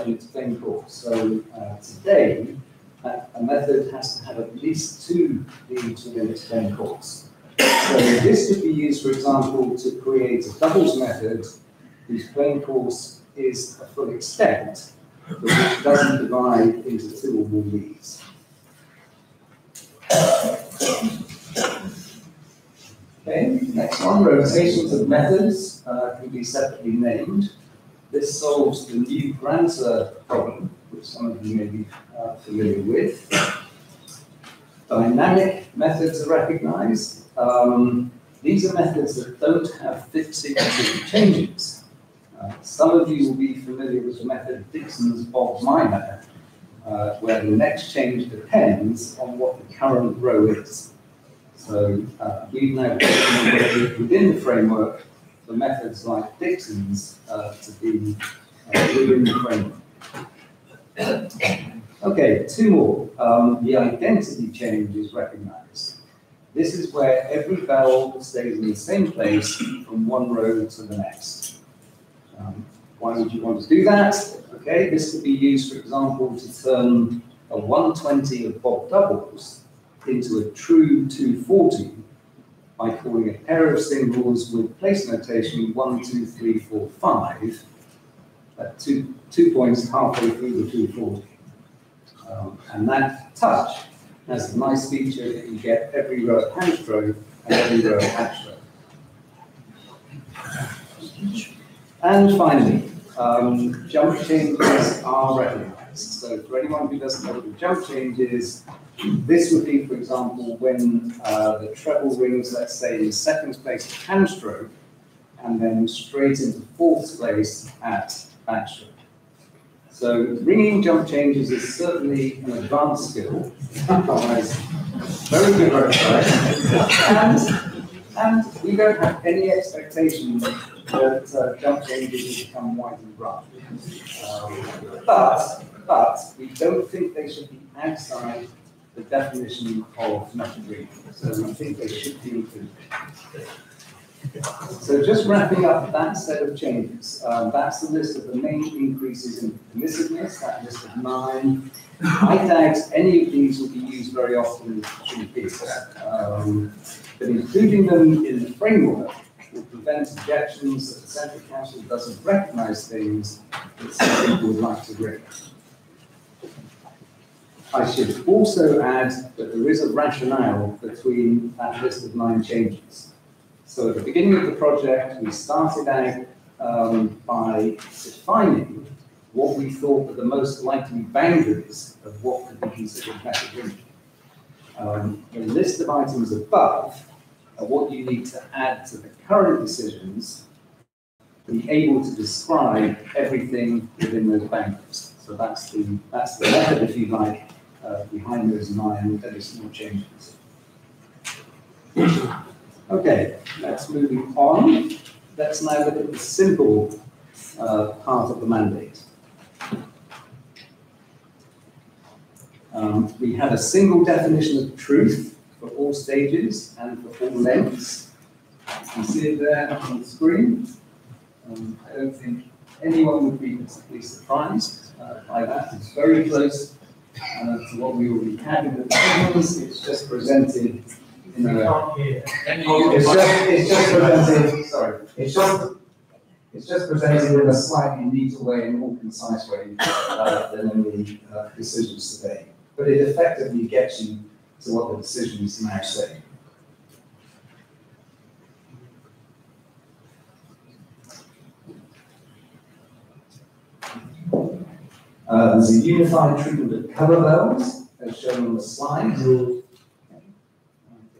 in its plain course. So today, a method has to have at least 2 leads within its plain course. So this could be used, for example, to create a doubles method whose plain course is a full extent, but which doesn't divide into 2 or more leads. Okay, next one, rotations of methods can be separately named. This solves the new grantor problem, which some of you may be familiar with. Dynamic methods are recognized. These are methods that don't have fixed sequences of changes. Some of you will be familiar with the method Dixon's Bob minor, where the next change depends on what the current row is. So we've now taken within the framework the methods like Dixon's to be within the framework. Okay, 2 more. The identity change is recognized. This is where every bell stays in the same place from one row to the next. Why would you want to do that? Okay, this could be used, for example, to turn a 120 of Bob doubles into a true 240 by calling a pair of singles with place notation 1, 2, 3, 4, 5 at 2 points halfway through the 240. And that touch has the nice feature that you get every row of hand stroke and every row of hatch stroke. And finally, jump changes are recognized. So for anyone who doesn't know what a jump change is, this would be, for example, when the treble rings, let's say, in second place at hand stroke, and then straight into fourth place at back stroke. So ringing jump changes is certainly an advanced skill, otherwise very good roadside. And we don't have any expectation that jump changes will become widely run. But we don't think they should be outside the definition of method ringing. So we think they should be included. So just wrapping up that set of changes, that's the list of the main increases in permissiveness, that list of 9. I doubt any of these will be used very often in peers, but including them in the framework will prevent objections that the Central Council doesn't recognise things that some people would like to ring. I should also add that there is a rationale between that list of 9 changes. So at the beginning of the project, we started out by defining what we thought were the most likely boundaries of what could be considered method ringing. The list of items above are what you need to add to the current decisions to be able to describe everything within those boundaries. So that's the method, if you like, behind those 9 additional changes. Okay, let's move on. Let's now look at the simple part of the mandate. We had a single definition of truth for all stages and for all lengths. You can see it there on the screen. I don't think anyone would be particularly surprised by that. It's very close to what we already had in the tables. It's just presented in a... It's just presented in a slightly neater way and more concise way than in the decisions today. But it effectively gets you to what the decisions now say. There's a unified treatment of cover bells, as shown on the slide.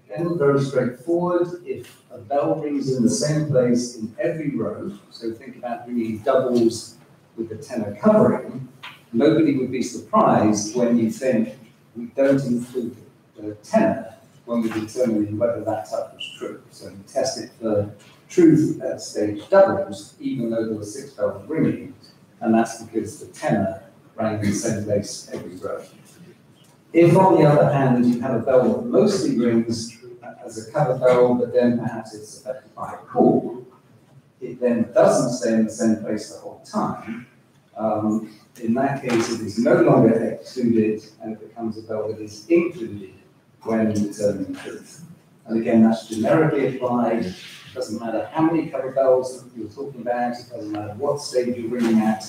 Again, very straightforward. If a bell rings in the same place in every row, so think about ringing doubles with the tenor covering, nobody would be surprised when you think we don't include the tenor when we're determining whether that type was true. So we test it for truth at stage doubles, even though there were 6 bells ringing, and that's because the tenor rang in the same place every row. If, on the other hand, you have a bell that mostly rings as a cover bell, but then perhaps it's affected by a call, it then doesn't stay in the same place the whole time. In that case, it is no longer excluded, and it becomes a bell that is included when determining truth. And again, that's generically applied. It doesn't matter how many cover bells that you're talking about, it doesn't matter what stage you're ringing at.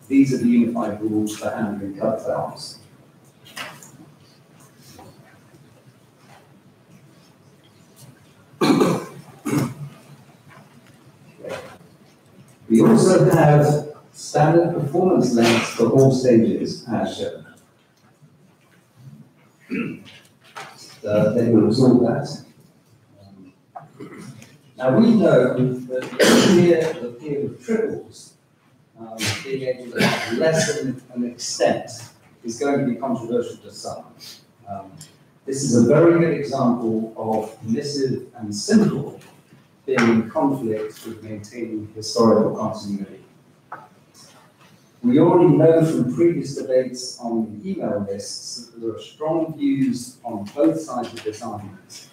These are the unified rules for handling cover bells. We also have standard performance lengths for all stages, as shown. They will absorb that. Now we know that the period of triples, being able to have less than an extent, is going to be controversial to some. This is a very good example of permissive and simple being in conflict with maintaining historical continuity. We already know from previous debates on the email lists that there are strong views on both sides of this argument.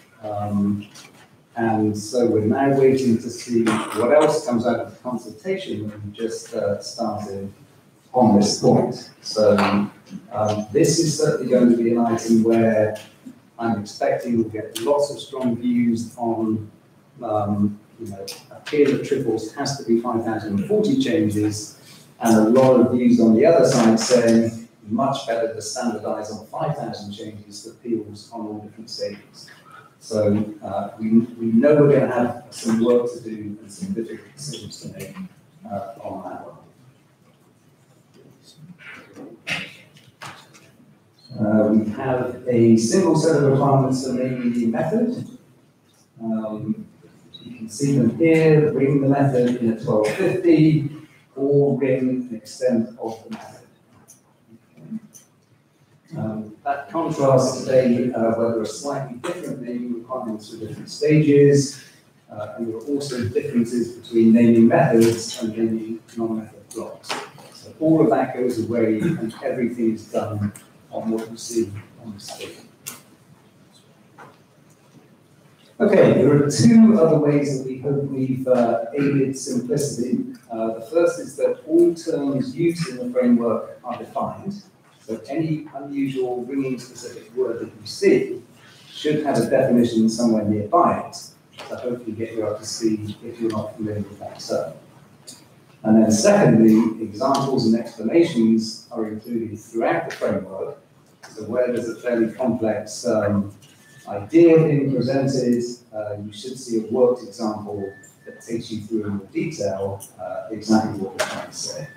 And so we're now waiting to see what else comes out of the consultation that we just started on this point. So this is certainly going to be an item where I'm expecting we'll get lots of strong views on a period of triples has to be 5,040 changes, and a lot of views on the other side saying much better to standardise on 5,000 changes for appeals on all different stages. So we know we're going to have some work to do and some difficult decisions to make on that one. We have a single set of requirements for naming the method. You can see them here, ring the method in a 1250, or ring an extent of the method. That contrasts today where there are slightly different naming requirements for different stages, and there are also differences between naming methods and naming non-method blocks. So all of that goes away and everything is done on what you see on the screen. Okay, there are two other ways that we hope we've aided simplicity. The first is that all terms used in the framework are defined. So any unusual ringing specific word that you see should have a definition somewhere nearby it to hopefully get you up to speed if you're not familiar with that term. And then secondly, examples and explanations are included throughout the framework. So where there's a fairly complex idea being presented, you should see a worked example that takes you through in more detail exactly what we're trying to say.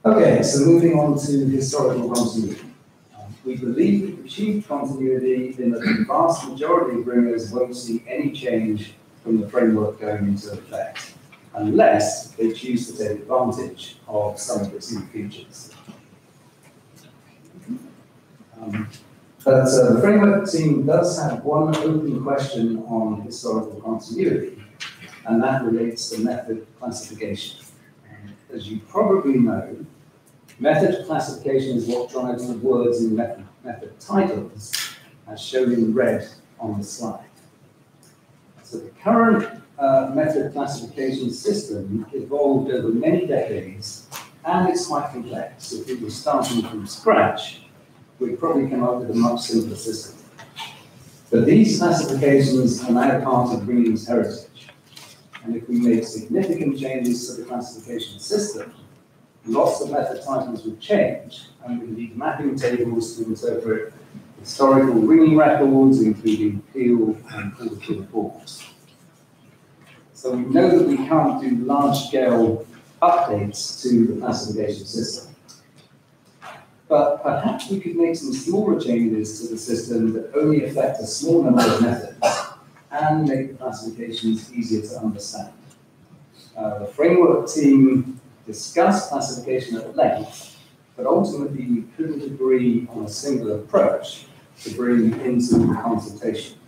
Okay, so moving on to historical continuity. We believe we've achieved continuity in that the vast majority of ringers won't see any change from the framework going into effect, unless they choose to take advantage of some of its new features. But the framework team does have one open question on historical continuity, and that relates to method classification. As you probably know, method classification is what drives the words in method titles, as shown in red on the slide. So the current method classification system evolved over many decades, and it's quite complex. So if we were starting from scratch, we'd probably come up with a much simpler system. But these classifications are now part of ringing's heritage. And if we make significant changes to the classification system, lots of method titles would change, and we need mapping tables to interpret historical ringing records, including appeal and court forms. So we know that we can't do large-scale updates to the classification system. But perhaps we could make some smaller changes to the system that only affect a small number of methods and make the classifications easier to understand. The framework team discussed classification at length, but ultimately we couldn't agree on a single approach to bring into the consultation.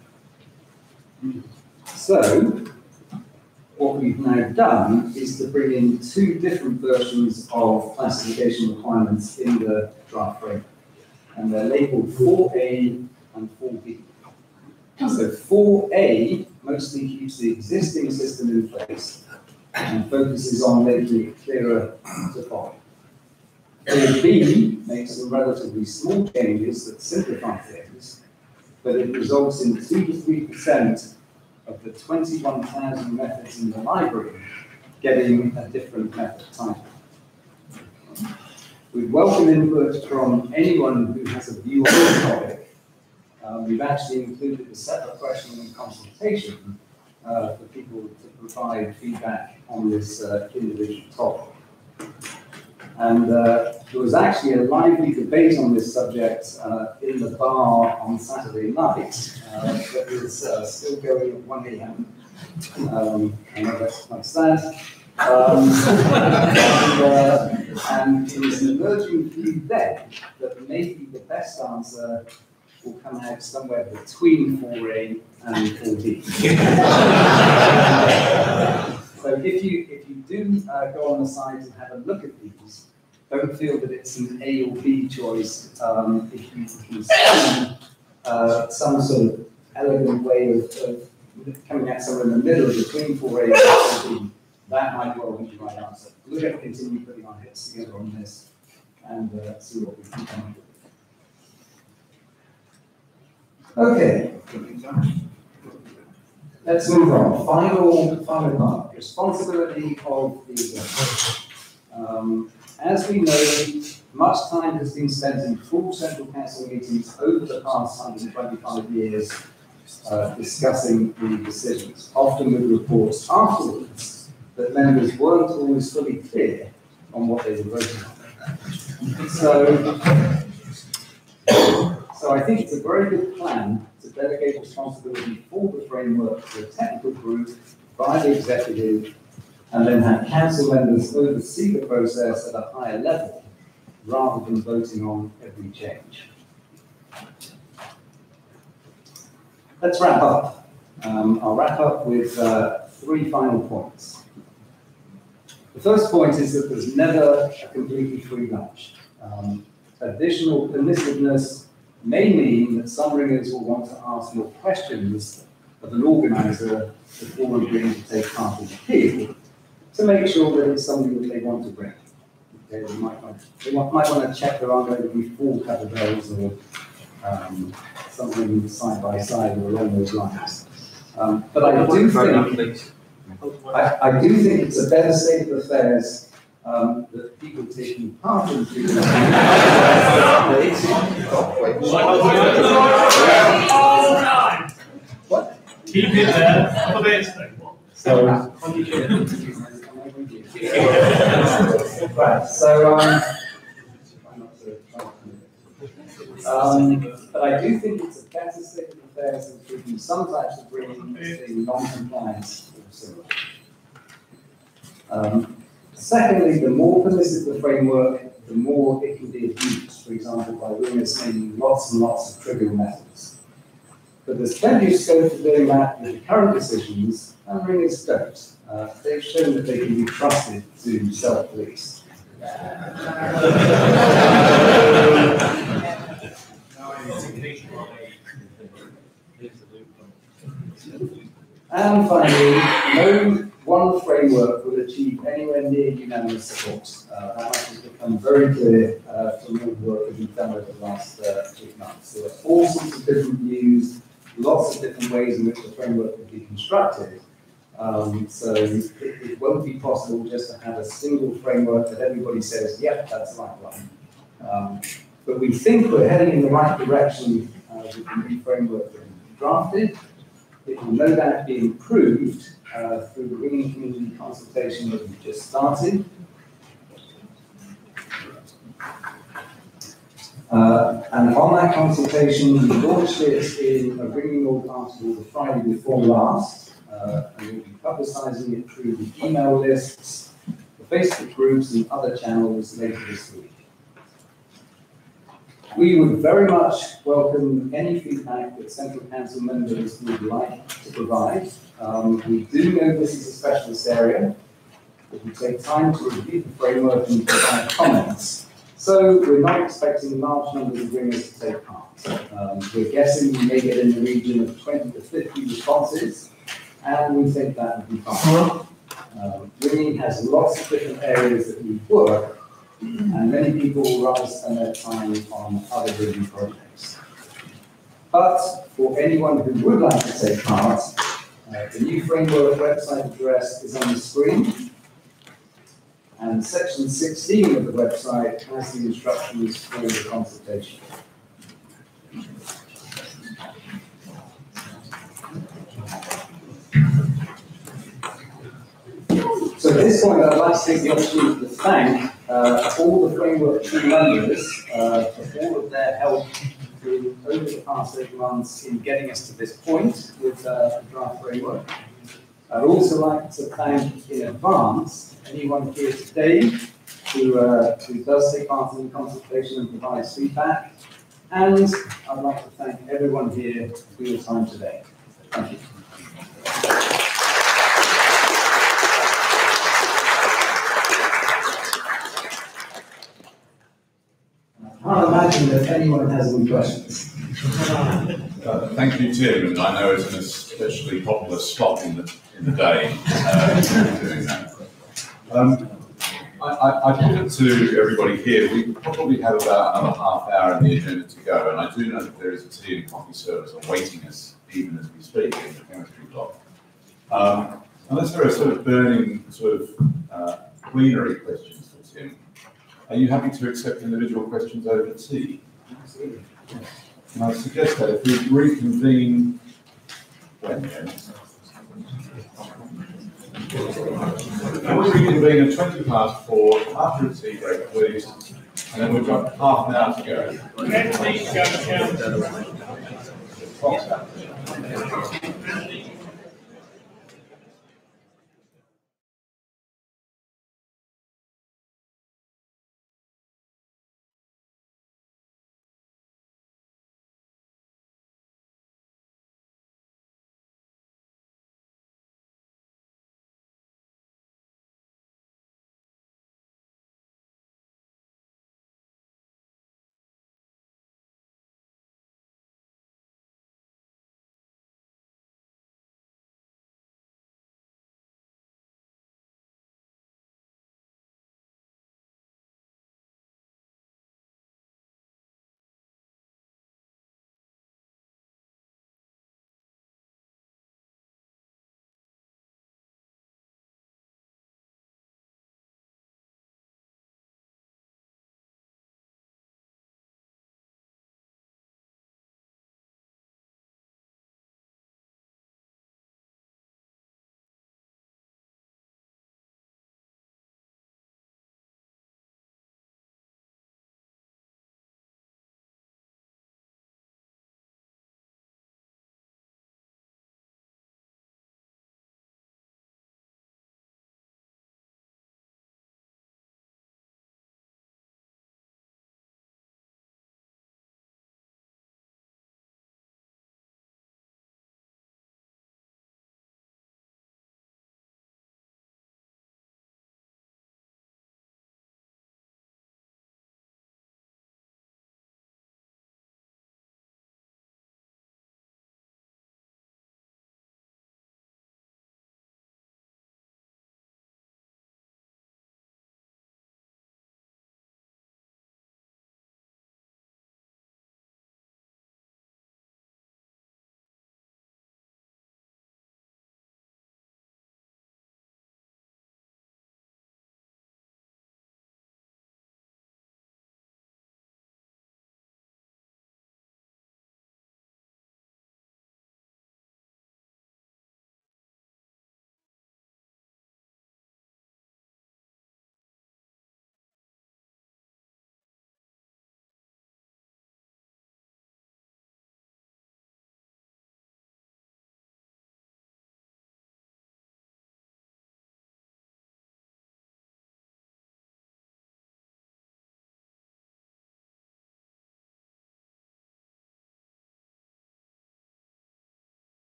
So, what we've now done is to bring in two different versions of classification requirements in the draft framework, and they're labeled 4A and 4B. So 4A mostly keeps the existing system in place and focuses on making it clearer to follow. 4B makes some relatively small changes that simplify things, but it results in 2 to 3% of the 21,000 methods in the library getting a different method title. We welcome input from anyone who has a view on this topic. We've actually included a separate question and consultation for people to provide feedback on this individual topic. And there was actually a lively debate on this subject in the bar on Saturday night that is still going at 1 AM. I know that's quite sad. And it was an emerging view then that maybe the best answer will come out somewhere between 4A and 4B. So if you do go on the site and have a look at these, don't feel that it's an A or B choice. If you can see some sort of elegant way of coming out somewhere in the middle between 4A and 4B, that might well be the right answer. We're going to continue putting our heads together on this and see what we can come up with. Okay. Let's move on. Final part, responsibility of the executive. As we know, much time has been spent in full central council meetings over the past 125 years discussing the decisions, often with reports afterwards that members weren't always fully clear on what they were voting on. So I think it's a very good plan to delegate responsibility for the framework to a technical group by the executive, and then have council members oversee the process at a higher level, rather than voting on every change. Let's wrap up. I'll wrap up with 3 final points. The first point is that there's never a completely free lunch. Additional permissiveness may mean that some ringers will want to ask more questions of an organiser before agreeing to take part in the appeal, to make sure that it's something that they want to bring. Okay, they might want to check there aren't going to be 4 kettlebells or something side by side or along those lines. But I do think it's a better state of affairs that people taking part in the What? Keep it there for the next thing. But I do think it's a better state of affairs than treating some types of bringing in non-compliance or similar. Secondly, the more permissive the framework, the more it can be abused, for example, by ringers making lots and lots of trivial methods. But there's plenty of scope for doing that with the current decisions, and ringers don't. They've shown that they can be trusted to self-police. And finally, no one framework will achieve anywhere near unanimous support. That has become very clear from all the work that we've done over the last 8 months. There are all sorts of different views, lots of different ways in which the framework can be constructed. So it won't be possible just to have a single framework that everybody says, yep, that's the right one. But we think we're heading in the right direction with the new framework that we've drafted. It will no doubt be improved through the ringing community consultation that we've just started. And on that consultation, we launched it in a ringing org article the Friday before last, and we'll be publicising it through the email lists, the Facebook groups, and other channels later this week. We would very much welcome any feedback that Central Council members would like to provide. We do know this is a specialist area, but we take time to review the framework and provide comments. So we're not expecting large numbers of ringers to take part. We're guessing we may get in the region of 20 to 50 responses, and we think that would be fine. Ringing has lots of different areas that we work, and many people will rather spend their time on other ringing projects. But for anyone who would like to take part, the new framework website address is on the screen, and section 16 of the website has the instructions for the consultation. So at this point, I'd like to take the opportunity to thank all the framework team members for all of their help over the past 8 months in getting us to this point with the draft framework. I'd also like to thank in advance anyone here today who does take part in the consultation and provides feedback. And I'd like to thank everyone here for your time today. Thank you. I can't imagine that anyone has any questions. Thank you, Tim, and I know it's an especially popular slot in the day doing that. I put it to everybody here, we probably have about another half hour in the agenda to go, and I do know that there is a tea and coffee service awaiting us even as we speak in the chemistry block. Unless there are sort of burning plenary questions for Tim, are you happy to accept individual questions over tea? And I suggest that if we reconvene, when we reconvene at 4:20 after a tea break, please, and then we've got half an hour to go.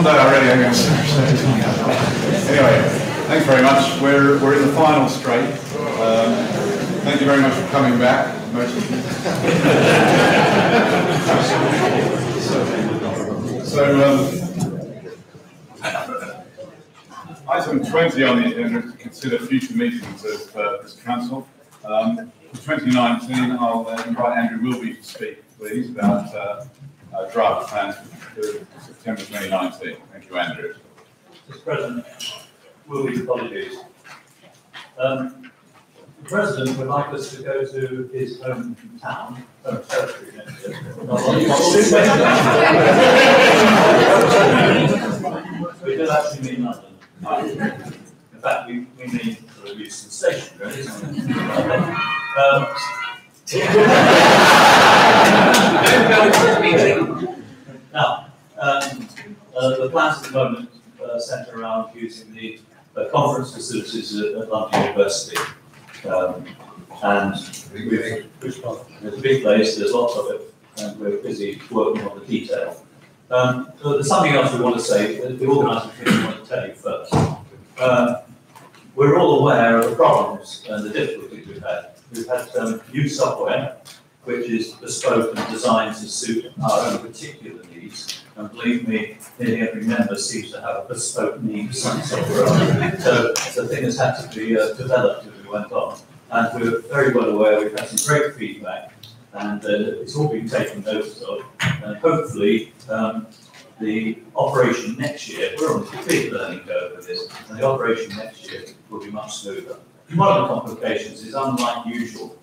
One day already, I'm going to Anyway, thanks very much. We're in the final straight. Thank you very much for coming back. Most of you. Item 20 on the agenda is to consider future meetings of this council. For 2019, I'll invite Andrew Wilby to speak, please, about draft plans for September 2019. Thank you, Andrew. Mr. President, Wilby's apologies. The President would like us to go to his home town, home territory next year. We do actually mean London. In fact, we mean the Euston Station, really. Now, the plans at the moment centre around using the conference facilities at London University. And there's a big place, there's lots of it, and we're busy working on the detail. So there's something else we want to say, the organising committee want to tell you first. We're all aware of the problems and the difficulties we've had. We've had new software, which is bespoke and designed to suit our own particular needs. And believe me, nearly every member seems to have a bespoke need for some software. So the thing has had to be developed as we went on. And we're very well aware we've had some great feedback, and it's all been taken notice of. And hopefully, the operation next year, we're on a big learning curve with this, and the operation next year will be much smoother. One of the complications is, unlike usual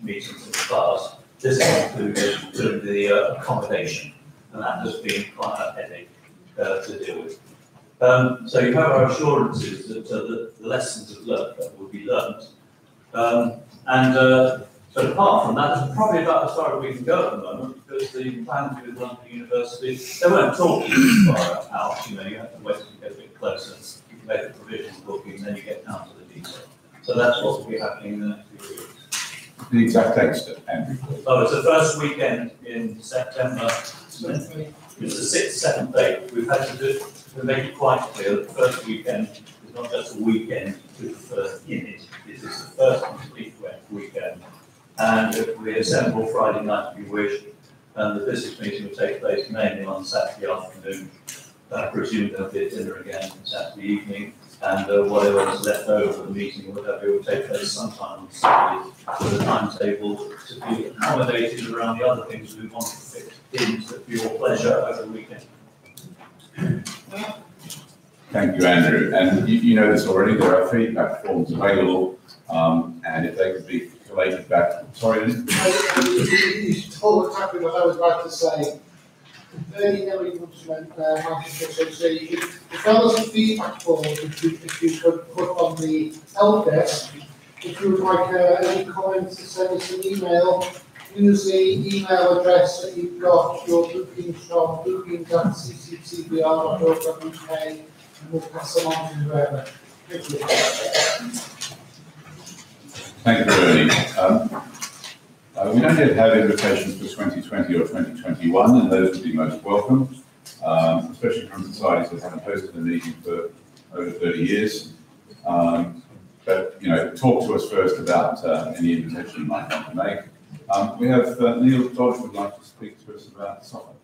meetings in the past, this has included the accommodation, and that has been quite a headache to deal with. So you have our assurances that the lessons will be learned. But apart from that, it's probably about as far as we can go at the moment, because the plans with London University, they won't talk you far out, you have to wait till you get a bit closer, you can make a provisional booking, and then you get down to the detail. So that's what will be happening in the next few weeks. The exact dates, Andrew. Oh, it's the first weekend in September. It's the 6th, 7th, 8th. We've had to make it quite clear that the first weekend is not just a weekend with the first in it. This is the first complete weekend. And we assemble Friday night if you wish, and the business meeting will take place mainly on Saturday afternoon. I presume there'll be a dinner again on Saturday evening, and whatever is left over for the meeting or whatever will take place sometime on Saturday, for the timetable to be accommodated around the other things we want to fit in for your pleasure over the weekend. Thank you, Andrew. And you know this already, there are feedback forms available, and if they could be collated back. Sorry, You told exactly what I was about to say. Very, very much association. If there was a feedback form, if you could put on the help desk, if you would like any comments to send us an email, use the email address that you've got your bookings from, bookings@cccbr.org.uk, and we'll pass them on to whoever. Thank you. Thank you, Bernie. We don't yet have invitations for 2020 or 2021, and those would be most welcome, especially from societies that haven't hosted a meeting for over 30 years. But, talk to us first about any invitation you might want to make. We have Neil Dodge would like to speak to us about software.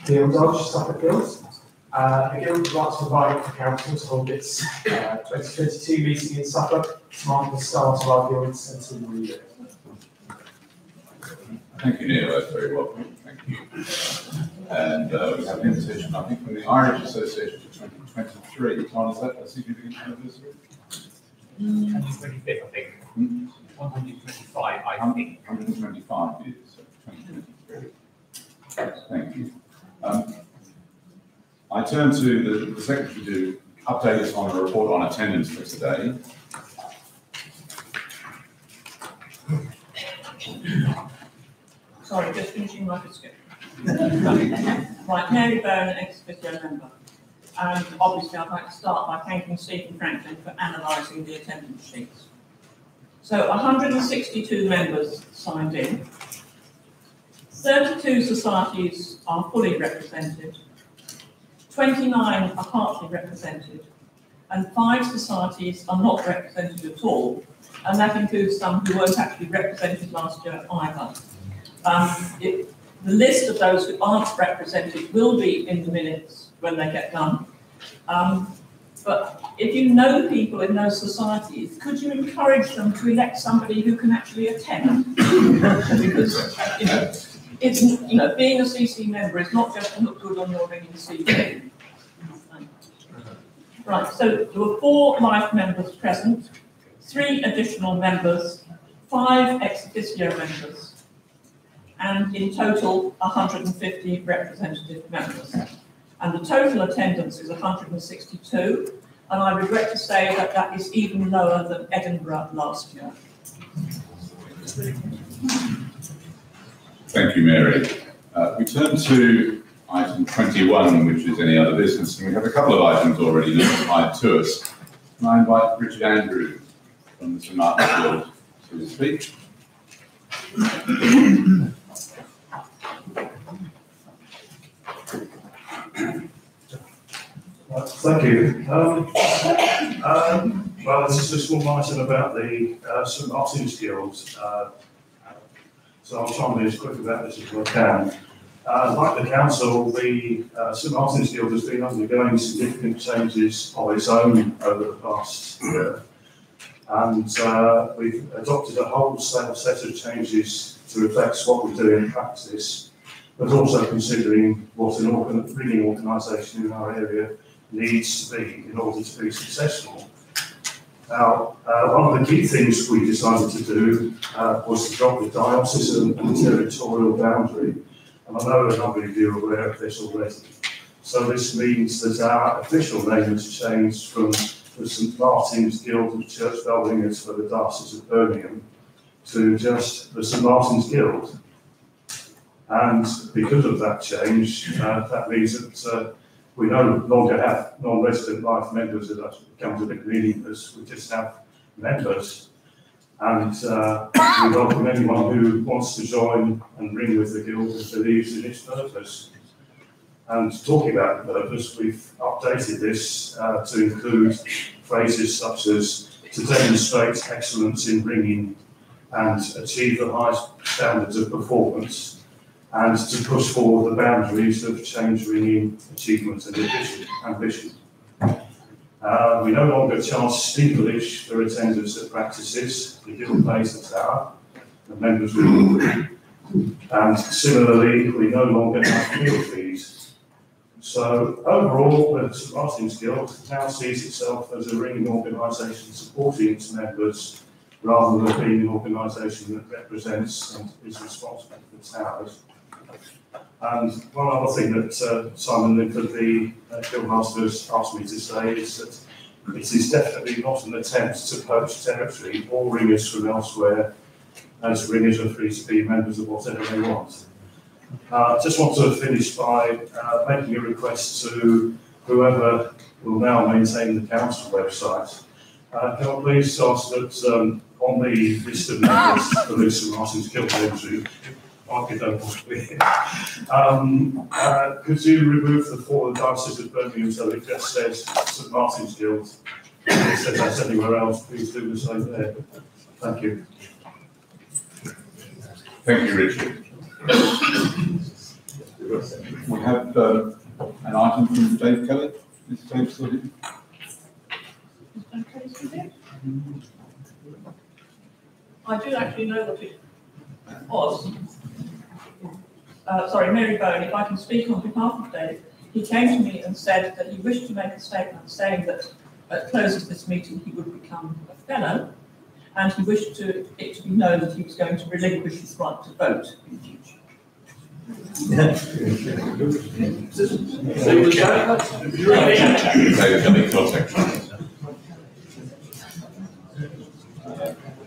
Neil Dodge, Suffolk Guilds. The Guild would like to invite the council to hold its 2022 meeting in Suffolk to mark the start of our Guild's centenary year. Thank you, Neil. That's very welcome. Thank you. And we have an invitation, I think, from the Irish Association for 2023. Tom, is that a significant anniversary? 125th, I think. 125, I think. 125 years, so 2023. Thank you. I turn to the Secretary to update us on the report on attendance for today. Sorry, just finishing my biscuit. Right, Mary Byrne, ex officio member. And obviously, I'd like to start by thanking Stephen Franklin for analysing the attendance sheets. So 162 members signed in. 32 societies are fully represented. 29 are partly represented. And 5 societies are not represented at all. And that includes some who weren't actually represented last year either. The list of those who aren't represented will be in the minutes when they get done. But if you know people in those societies, could you encourage them to elect somebody who can actually attend? Because being a CC member is not just to look good on your ringing CV. Right, so there were 4 life members present, 3 additional members, 5 ex officio members, and in total 150 representative members. And the total attendance is 162, and I regret to say that that is even lower than Edinburgh last year. Thank you, Mary. We turn to item 21, which is any other business, and we have a couple of items already notified to us. And I invite Richard Andrews from the St Martin's Guild to speak. Thank you. Well, this is just one item about the St Martin's Guild. So I'll try and be as quick about this as I can. Like the council, the St Martin's Guild has been undergoing significant changes of its own over the past year. And we've adopted a wholesale set of changes to reflect what we do in practice, but also considering what an ringing organisation in our area needs to be in order to be successful. Now, one of the key things we decided to do was to drop the diocesan and territorial boundary. And I know a number of you are aware of this already. So this means that our official name has changed from the St Martin's Guild of Church Bell Ringers for the Diocese of Birmingham to just the St Martin's Guild. And because of that change, that means that we no longer have non-resident life members that becomes a bit meaningless. We just have members. And we welcome anyone who wants to join and ring with the Guild and believes in its purpose. And talking about the purpose, we've updated this to include phrases such as to demonstrate excellence in ringing and achieve the highest standards of performance, and to push forward the boundaries of change ringing achievement and ambition. We no longer charge steeplage for attendance at practices. The Guild pays the tower, the members will agree. And similarly, we no longer have meal fees. So overall, the St Martin's Guild now sees itself as a ringing organisation supporting its members, rather than being an organisation that represents and is responsible for the towers. And one other thing that Simon Linford, the Guildmaster, has asked me to say is that it is definitely not an attempt to poach territory or ringers from elsewhere, as ringers are free to be members of whatever they want. I just want to finish by making a request to whoever will now maintain the council website. Can I please ask that on the list of members for the St Martin's Guild members, could you remove the for the Diocese of Birmingham so it just says St Martin's Guild? If it says that's anywhere else, please do the same there. Thank you. Thank you, Richard. We have an item from Dave Kelly. Is Dave still here? I do actually know that it was. Sorry, Mary Bowen, if I can speak on behalf of Dave. He came to me and said that he wished to make a statement saying that at the close of this meeting he would become a fellow, and he wished it to be known that he was going to relinquish his right to vote in future.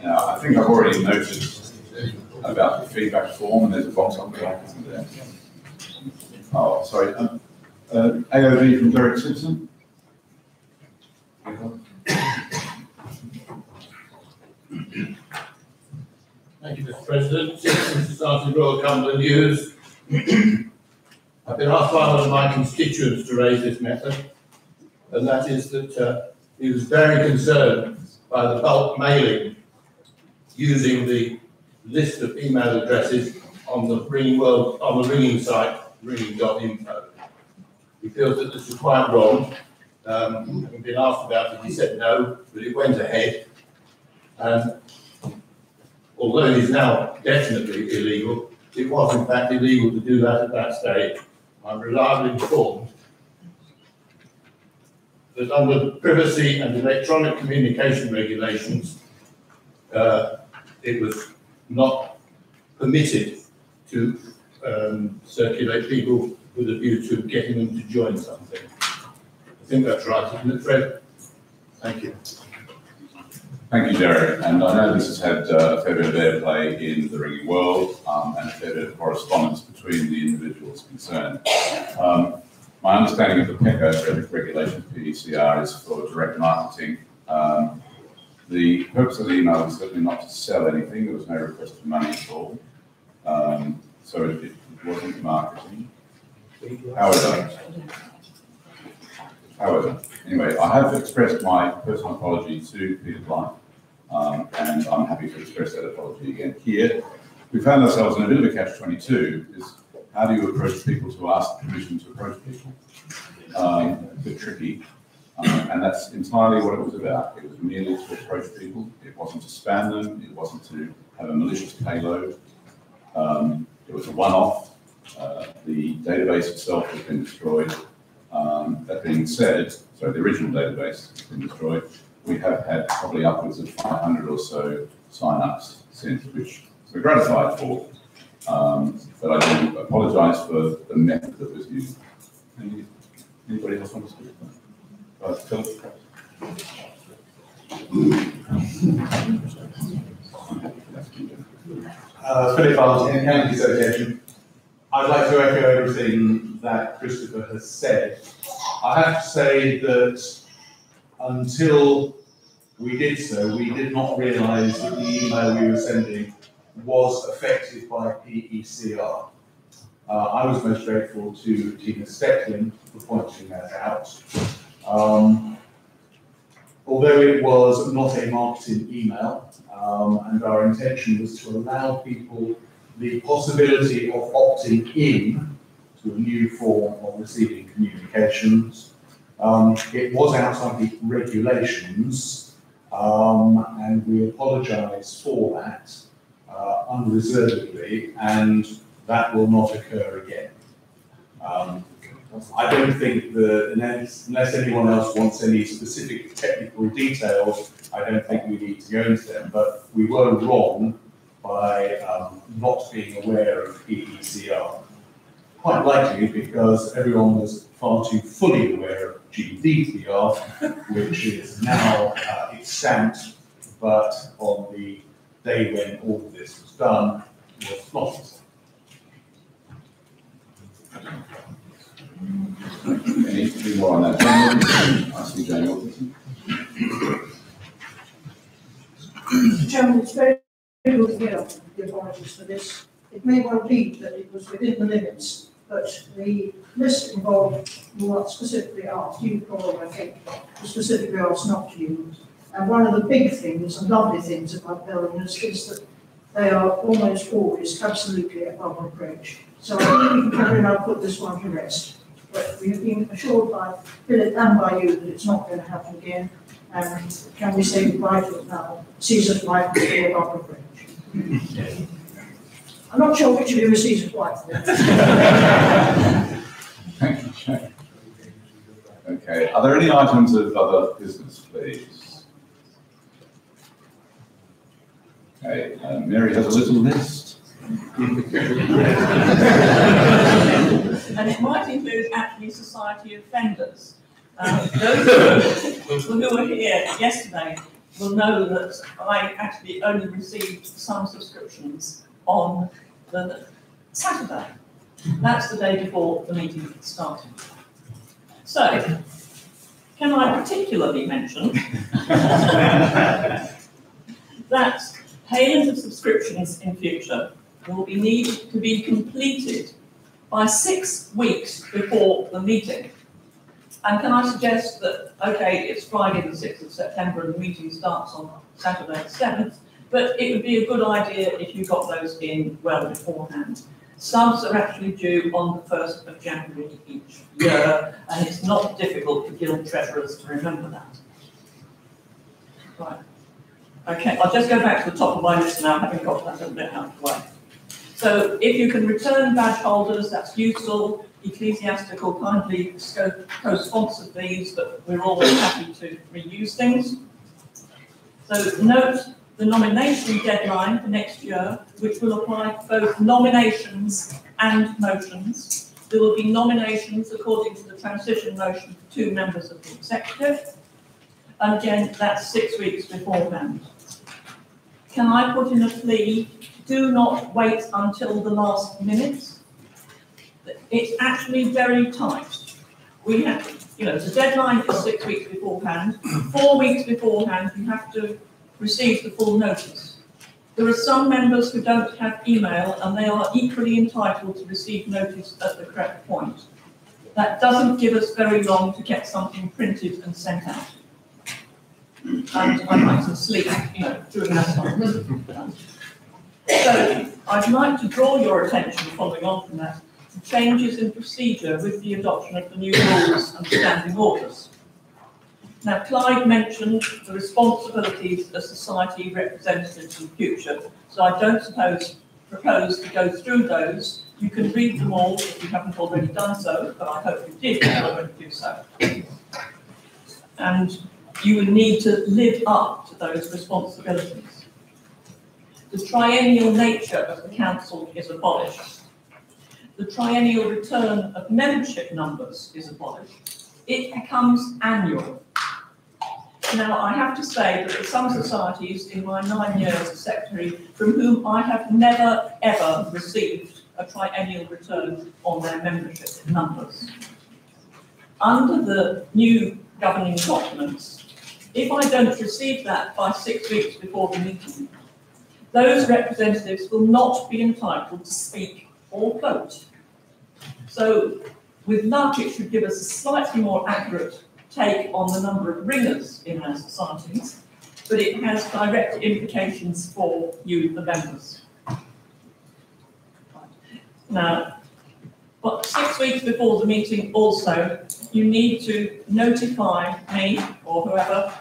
Now, I think I've already noticed about the feedback form, and there's a box on the back, isn't there? Oh, sorry. AOV from Derek Simpson. Thank you, Mr. President. Citizen Society Royal Cumberland News. I've been asked by one of my constituents to raise this matter, and that is that he was very concerned by the bulk mailing using the list of email addresses on the ringing site, ringing.info. He feels that this is quite wrong. Having been asked about it, he said no, but it went ahead. And although it is now definitely illegal, it was in fact illegal to do that at that stage. I'm reliably informed that under privacy and electronic communication regulations, it was not permitted to circulate people with a view to getting them to join something. I think that's right, isn't it, Fred? Thank you. Thank you, Derek. And I know this has had a fair bit of airplay in the ringing world and a fair bit of correspondence between the individuals concerned. My understanding of the PECO regulations, PECR, is for direct marketing. The purpose of the email was certainly not to sell anything. There was no request for money at all. So it wasn't marketing. However, anyway, I have expressed my personal apology to Peter Blythe, and I'm happy to express that apology again here. We found ourselves in a bit of a catch-22, because how do you approach people to ask permission to approach people? A bit tricky, and that's entirely what it was about. It was merely to approach people. It wasn't to spam them. It wasn't to have a malicious payload. It was a one-off. The database itself has been destroyed. That being said, so the original database has been destroyed. We have had probably upwards of 500 or so sign-ups since, which we're gratified for. But I do apologise for the method that was used. Anybody else want to speak? Philip? Philip Barnes, County Association. I'd like to echo everything that Christopher has said. I have to say that until we did so, we did not realise that the email we were sending was affected by PECR. I was most grateful to Tina Stecklin for pointing that out. Although it was not a marketing email, and our intention was to allow people the possibility of opting in to a new form of receiving communications. It was outside the regulations, and we apologise for that unreservedly, and that will not occur again. I don't think that unless anyone else wants any specific technical details, I don't think we need to go into them, but we were wrong by not being aware of PECR. Quite likely because everyone was far too fully aware of GDPR, which is now extant, but on the day when all of this was done, was not. Anything more on that? I see Daniel. Mr. Chairman, it's very good to hear the apologies for this. It may well be that it was within the limits, but the list involved you were specifically asked, you Paul, I think, was specifically asked not to use. And one of the big things and lovely things about Belliners is that they are almost always absolutely above reproach. So I think we can carry and put this one to rest. But we have been assured by Philip and by you that it's not going to happen again. And can we say goodbye to it now? Caesar's wife will be above reproach. I'm not sure which of you is Caesar's wife. Thank you, Chair. Okay, are there any items of other business, please? Okay, Mary has a little list. And it might include actually society offenders. Those who were here yesterday will know that I actually only received some subscriptions on the Saturday. That's the day before the meeting started. So, can I particularly mention that payment of subscriptions in future will be needed to be completed by 6 weeks before the meeting? And can I suggest that, okay, it's Friday the 6th of September and the meeting starts on Saturday the 7th, but it would be a good idea if you got those in well beforehand. Subs are actually due on the 1st of January each year, and it's not difficult for guild treasurers to remember that. Right. Okay, I'll just go back to the top of my list now, having got that a little bit out of the way. So if you can return badge holders, that's useful. Ecclesiastical kindly co-sponsored these, but we're always happy to reuse things. So note the nomination deadline for next year, which will apply to both nominations and motions. There will be nominations according to the transition motion for 2 members of the executive. And again, that's 6 weeks beforehand. Can I put in a plea? Do not wait until the last minute. It's actually very tight. We have, the deadline is 6 weeks beforehand. 4 weeks beforehand, you have to receive the full notice. There are some members who don't have email, and they are equally entitled to receive notice at the correct point. That doesn't give us very long to get something printed and sent out. And I'd like to sleep, during that time. So I'd like to draw your attention, following on from that, to changes in procedure with the adoption of the new rules and standing orders. Now, Clyde mentioned the responsibilities of society representatives in future, so I don't propose to go through those. You can read them all if you haven't already done so, but I hope you did already do so. And you will need to live up to those responsibilities. The triennial nature of the council is abolished. The triennial return of membership numbers is abolished. It becomes annual. Now, I have to say that there are some societies in my 9 years as secretary from whom I have never, ever received a triennial return on their membership numbers. Under the new governing documents, if I don't receive that by 6 weeks before the meeting, those representatives will not be entitled to speak or vote. So, with luck, it should give us a slightly more accurate take on the number of ringers in our societies, but it has direct implications for you, the members. Now, but 6 weeks before the meeting also, you need to notify me or whoever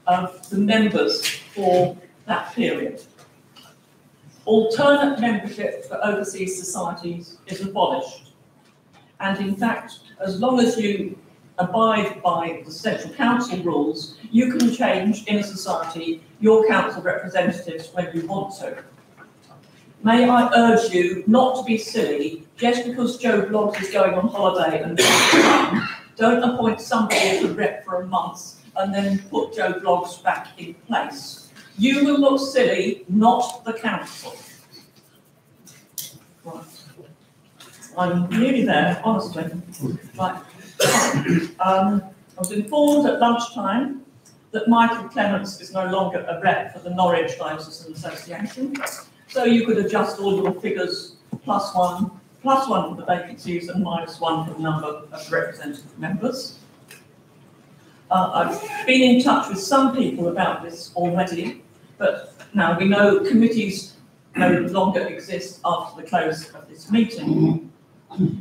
of the members for that period. Alternate membership for overseas societies is abolished. And in fact, as long as you abide by the Central Council rules, you can change in a society your council representatives when you want to. May I urge you not to be silly just because Joe Bloggs is going on holiday and don't appoint somebody as a rep for a month and then put Joe Bloggs back in place. You will look silly, not the council. Right. I'm nearly there, honestly. Right. I was informed at lunchtime that Michael Clements is no longer a rep for the Norwich Diocesan Association, so you could adjust all your figures +1 for the vacancies and -1 for the number of representative members. I've been in touch with some people about this already, but now we know committees no longer exist after the close of this meeting.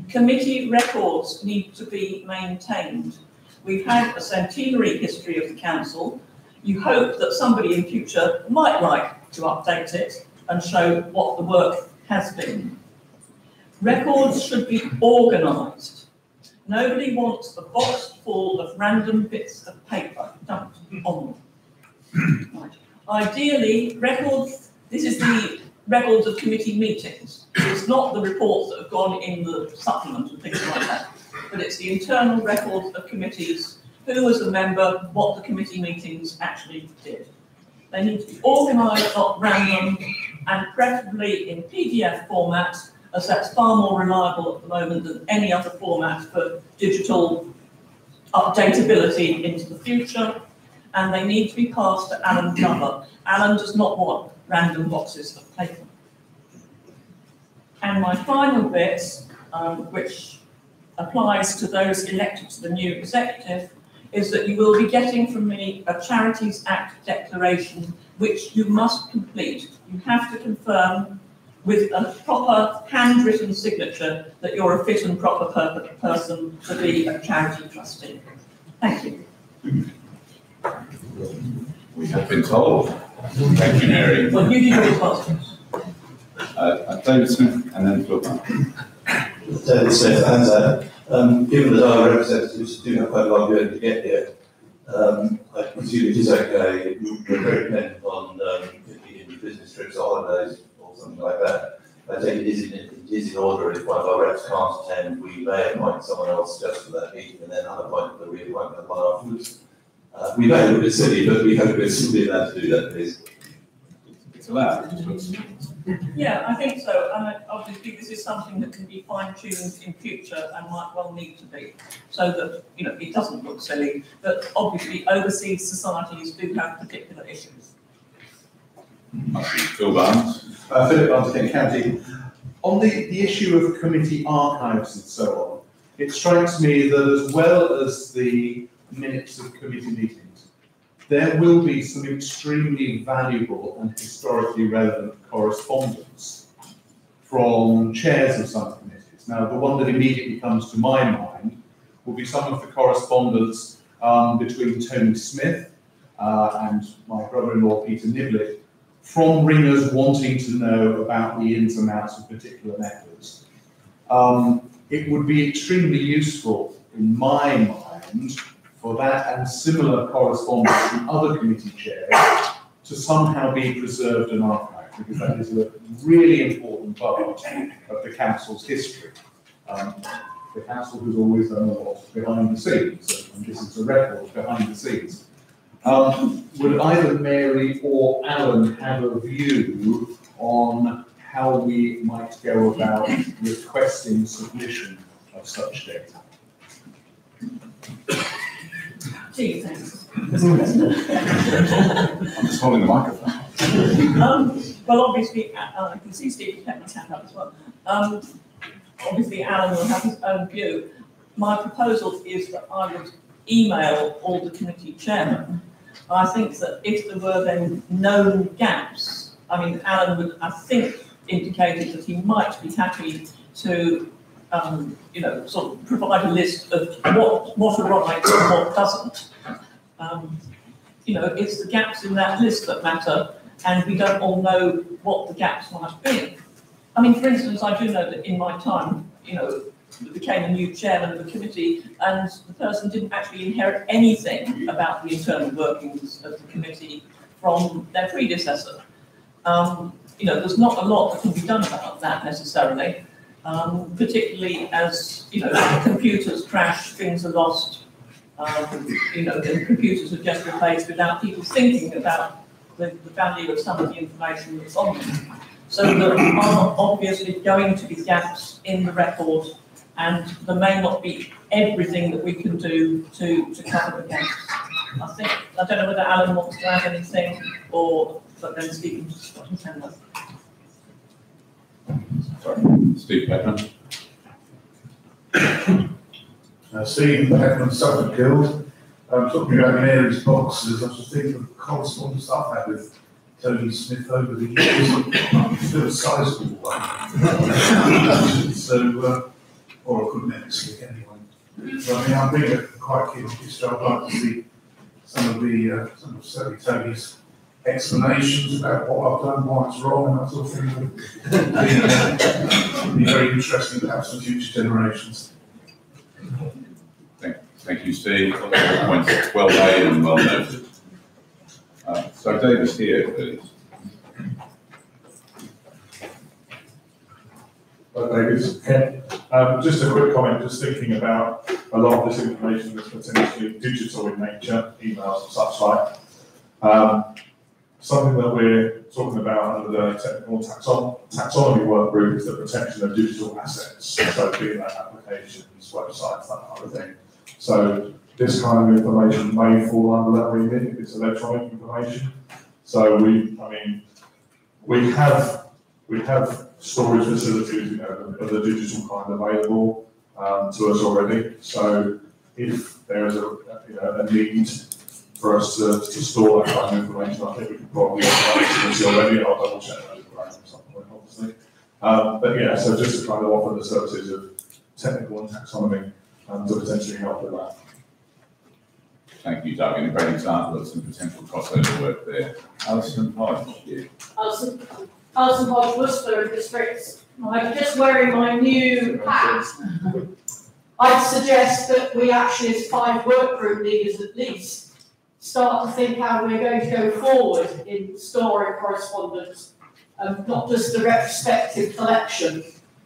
Committee records need to be maintained. We've had a centenary history of the council. You hope that somebody in future might like to update it and show what the work has been. Records should be organised. Nobody wants a box full of random bits of paper dumped on them. Right. Ideally, records, this is the records of committee meetings. It's not the reports that have gone in the supplement and things like that, but it's the internal records of committees, who was a member, what the committee meetings actually did. They need to be organised, not random, and preferably in PDF format, as that's far more reliable at the moment than any other format for digital updatability into the future, and they need to be passed to Alan Glover. Alan does not want random boxes of paper. And my final bit, which applies to those elected to the new executive, is that you will be getting from me a Charities Act declaration, which you must complete. You have to confirm with a proper handwritten signature that you're a fit and proper person to be a charity trustee. Thank you. We have been told. Thank you, Mary. Well, you do yours first. David Smith and then Phil Barnes. David Smith, and given that our representatives do have quite a long journey to get here, I presume it is okay, we're very dependent on in business trips or holidays or something like that. I think it is in order if one of our reps can't attend, we may appoint someone else just for that meeting and then unappoint the reappointment one afterwards. We may look a bit silly, but we hope it's still be allowed to do that, please. It's allowed. Yeah, I think so. And obviously, this is something that can be fine-tuned in future and might well need to be, so that it doesn't look silly. But obviously, overseas societies do have particular issues. Phil Barnes. Philip Barnes, Kent County. On the issue of committee archives and so on, it strikes me that as well as the minutes of committee meetings, there will be some extremely valuable and historically relevant correspondence from chairs of some committees. Now, the one that immediately comes to my mind will be some of the correspondence between Tony Smith and my brother-in-law Peter Niblick, from ringers wanting to know about the ins and outs of particular methods. It would be extremely useful, in my mind, for that and similar correspondence from other committee chairs to somehow be preserved and archived, because that is a really important part of the council's history. The council has always done a lot behind the scenes, and this is a record behind the scenes. Would either Mary or Alan have a view on how we might go about requesting submission of such data? Gee, thanks. I'm just holding the microphone. Well, obviously, I can see Steve kept his hand up as well. Obviously, Alan will have his own view. My proposal is that I would email all the committee chairmen. I think that if there were then known gaps, I mean, Alan would, I think, indicated that he might be happy to, sort of provide a list of what arrives and what doesn't. It's the gaps in that list that matter, and we don't all know what the gaps might be. I mean, for instance, I do know that in my time, became a new chairman of the committee, and the person didn't actually inherit anything about the internal workings of the committee from their predecessor. There's not a lot that can be done about that necessarily, particularly as, computers crash, things are lost, the computers are just replaced without people thinking about the value of some of the information that's on them. So there are obviously going to be gaps in the record, and there may not be everything that we can do to cover the gaps. I don't know whether Alan wants to add anything, but then speaking to Scott and Tender. Sorry, Steve Beckman. Steve Beckman, Suffolk Guild. Talking about Mary's boxes, I was thinking of the correspondence I've had with Tony Smith over the years. Still a sizable one. So, or I couldn't next week anyway. So, I mean, I'm being quite keen on history. I'd like to see some of Tony's explanations about what I've done, why it's wrong, and that sort of thing. Would be very interesting to have some future generations. Thank you, Steve. Points well made and well noted. So Davis here, please. Ken. Just a quick comment, just thinking about a lot of this information that's potentially digital in nature, emails and such like. Something that we're talking about under the technical taxonomy work group is the protection of digital assets, so being that applications, websites, that kind of thing. So this kind of information may fall under that remit if it's electronic information. So we have storage facilities, of the digital kind available to us already. So if there is a need for us to store that kind of information, I think we can probably have that facility already. I'll double check that at some point, obviously. But yeah, so just to kind of offer the services of technical and taxonomy to potentially help with that. Thank you, Doug, and a great example of some potential crossover work there. Alison Hodge. Alison Hodge, Worcester Districts. I'm just wearing my new hat. I'd suggest that we actually, as 5 work group leaders at least, start to think how we're going to go forward in storing correspondence, not just a retrospective collection,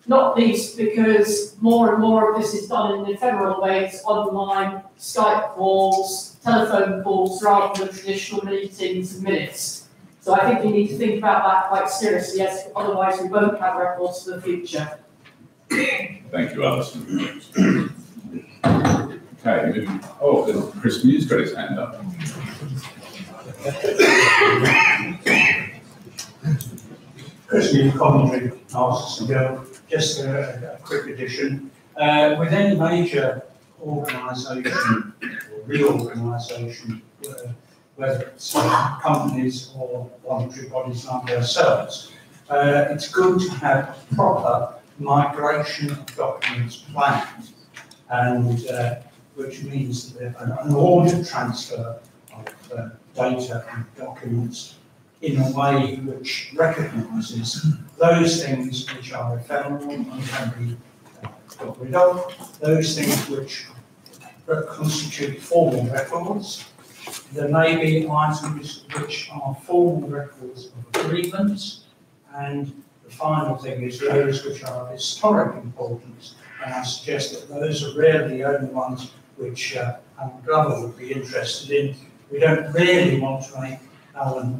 not least because more and more of this is done in ephemeral ways, online, Skype calls, telephone calls, rather than traditional meetings and minutes. So I think we need to think about that quite seriously, as otherwise we won't have records for the future. Thank you, Alison. Okay, Chris Mew's got his hand up. Chris Mew, Coventry, asks to go. Just a quick addition. With any major organisation or reorganisation, whether it's companies or voluntary bodies like ourselves, it's good to have proper migration of documents planned, and which means that an order transfer of data and documents in a way which recognises those things which are ephemeral and can be got rid of, those things which constitute formal records. There may be items which are formal records of agreements, and the final thing is those which are of historic importance, and I suggest that those are really the only ones which Alan Glover would be interested in. We don't really want to make Alan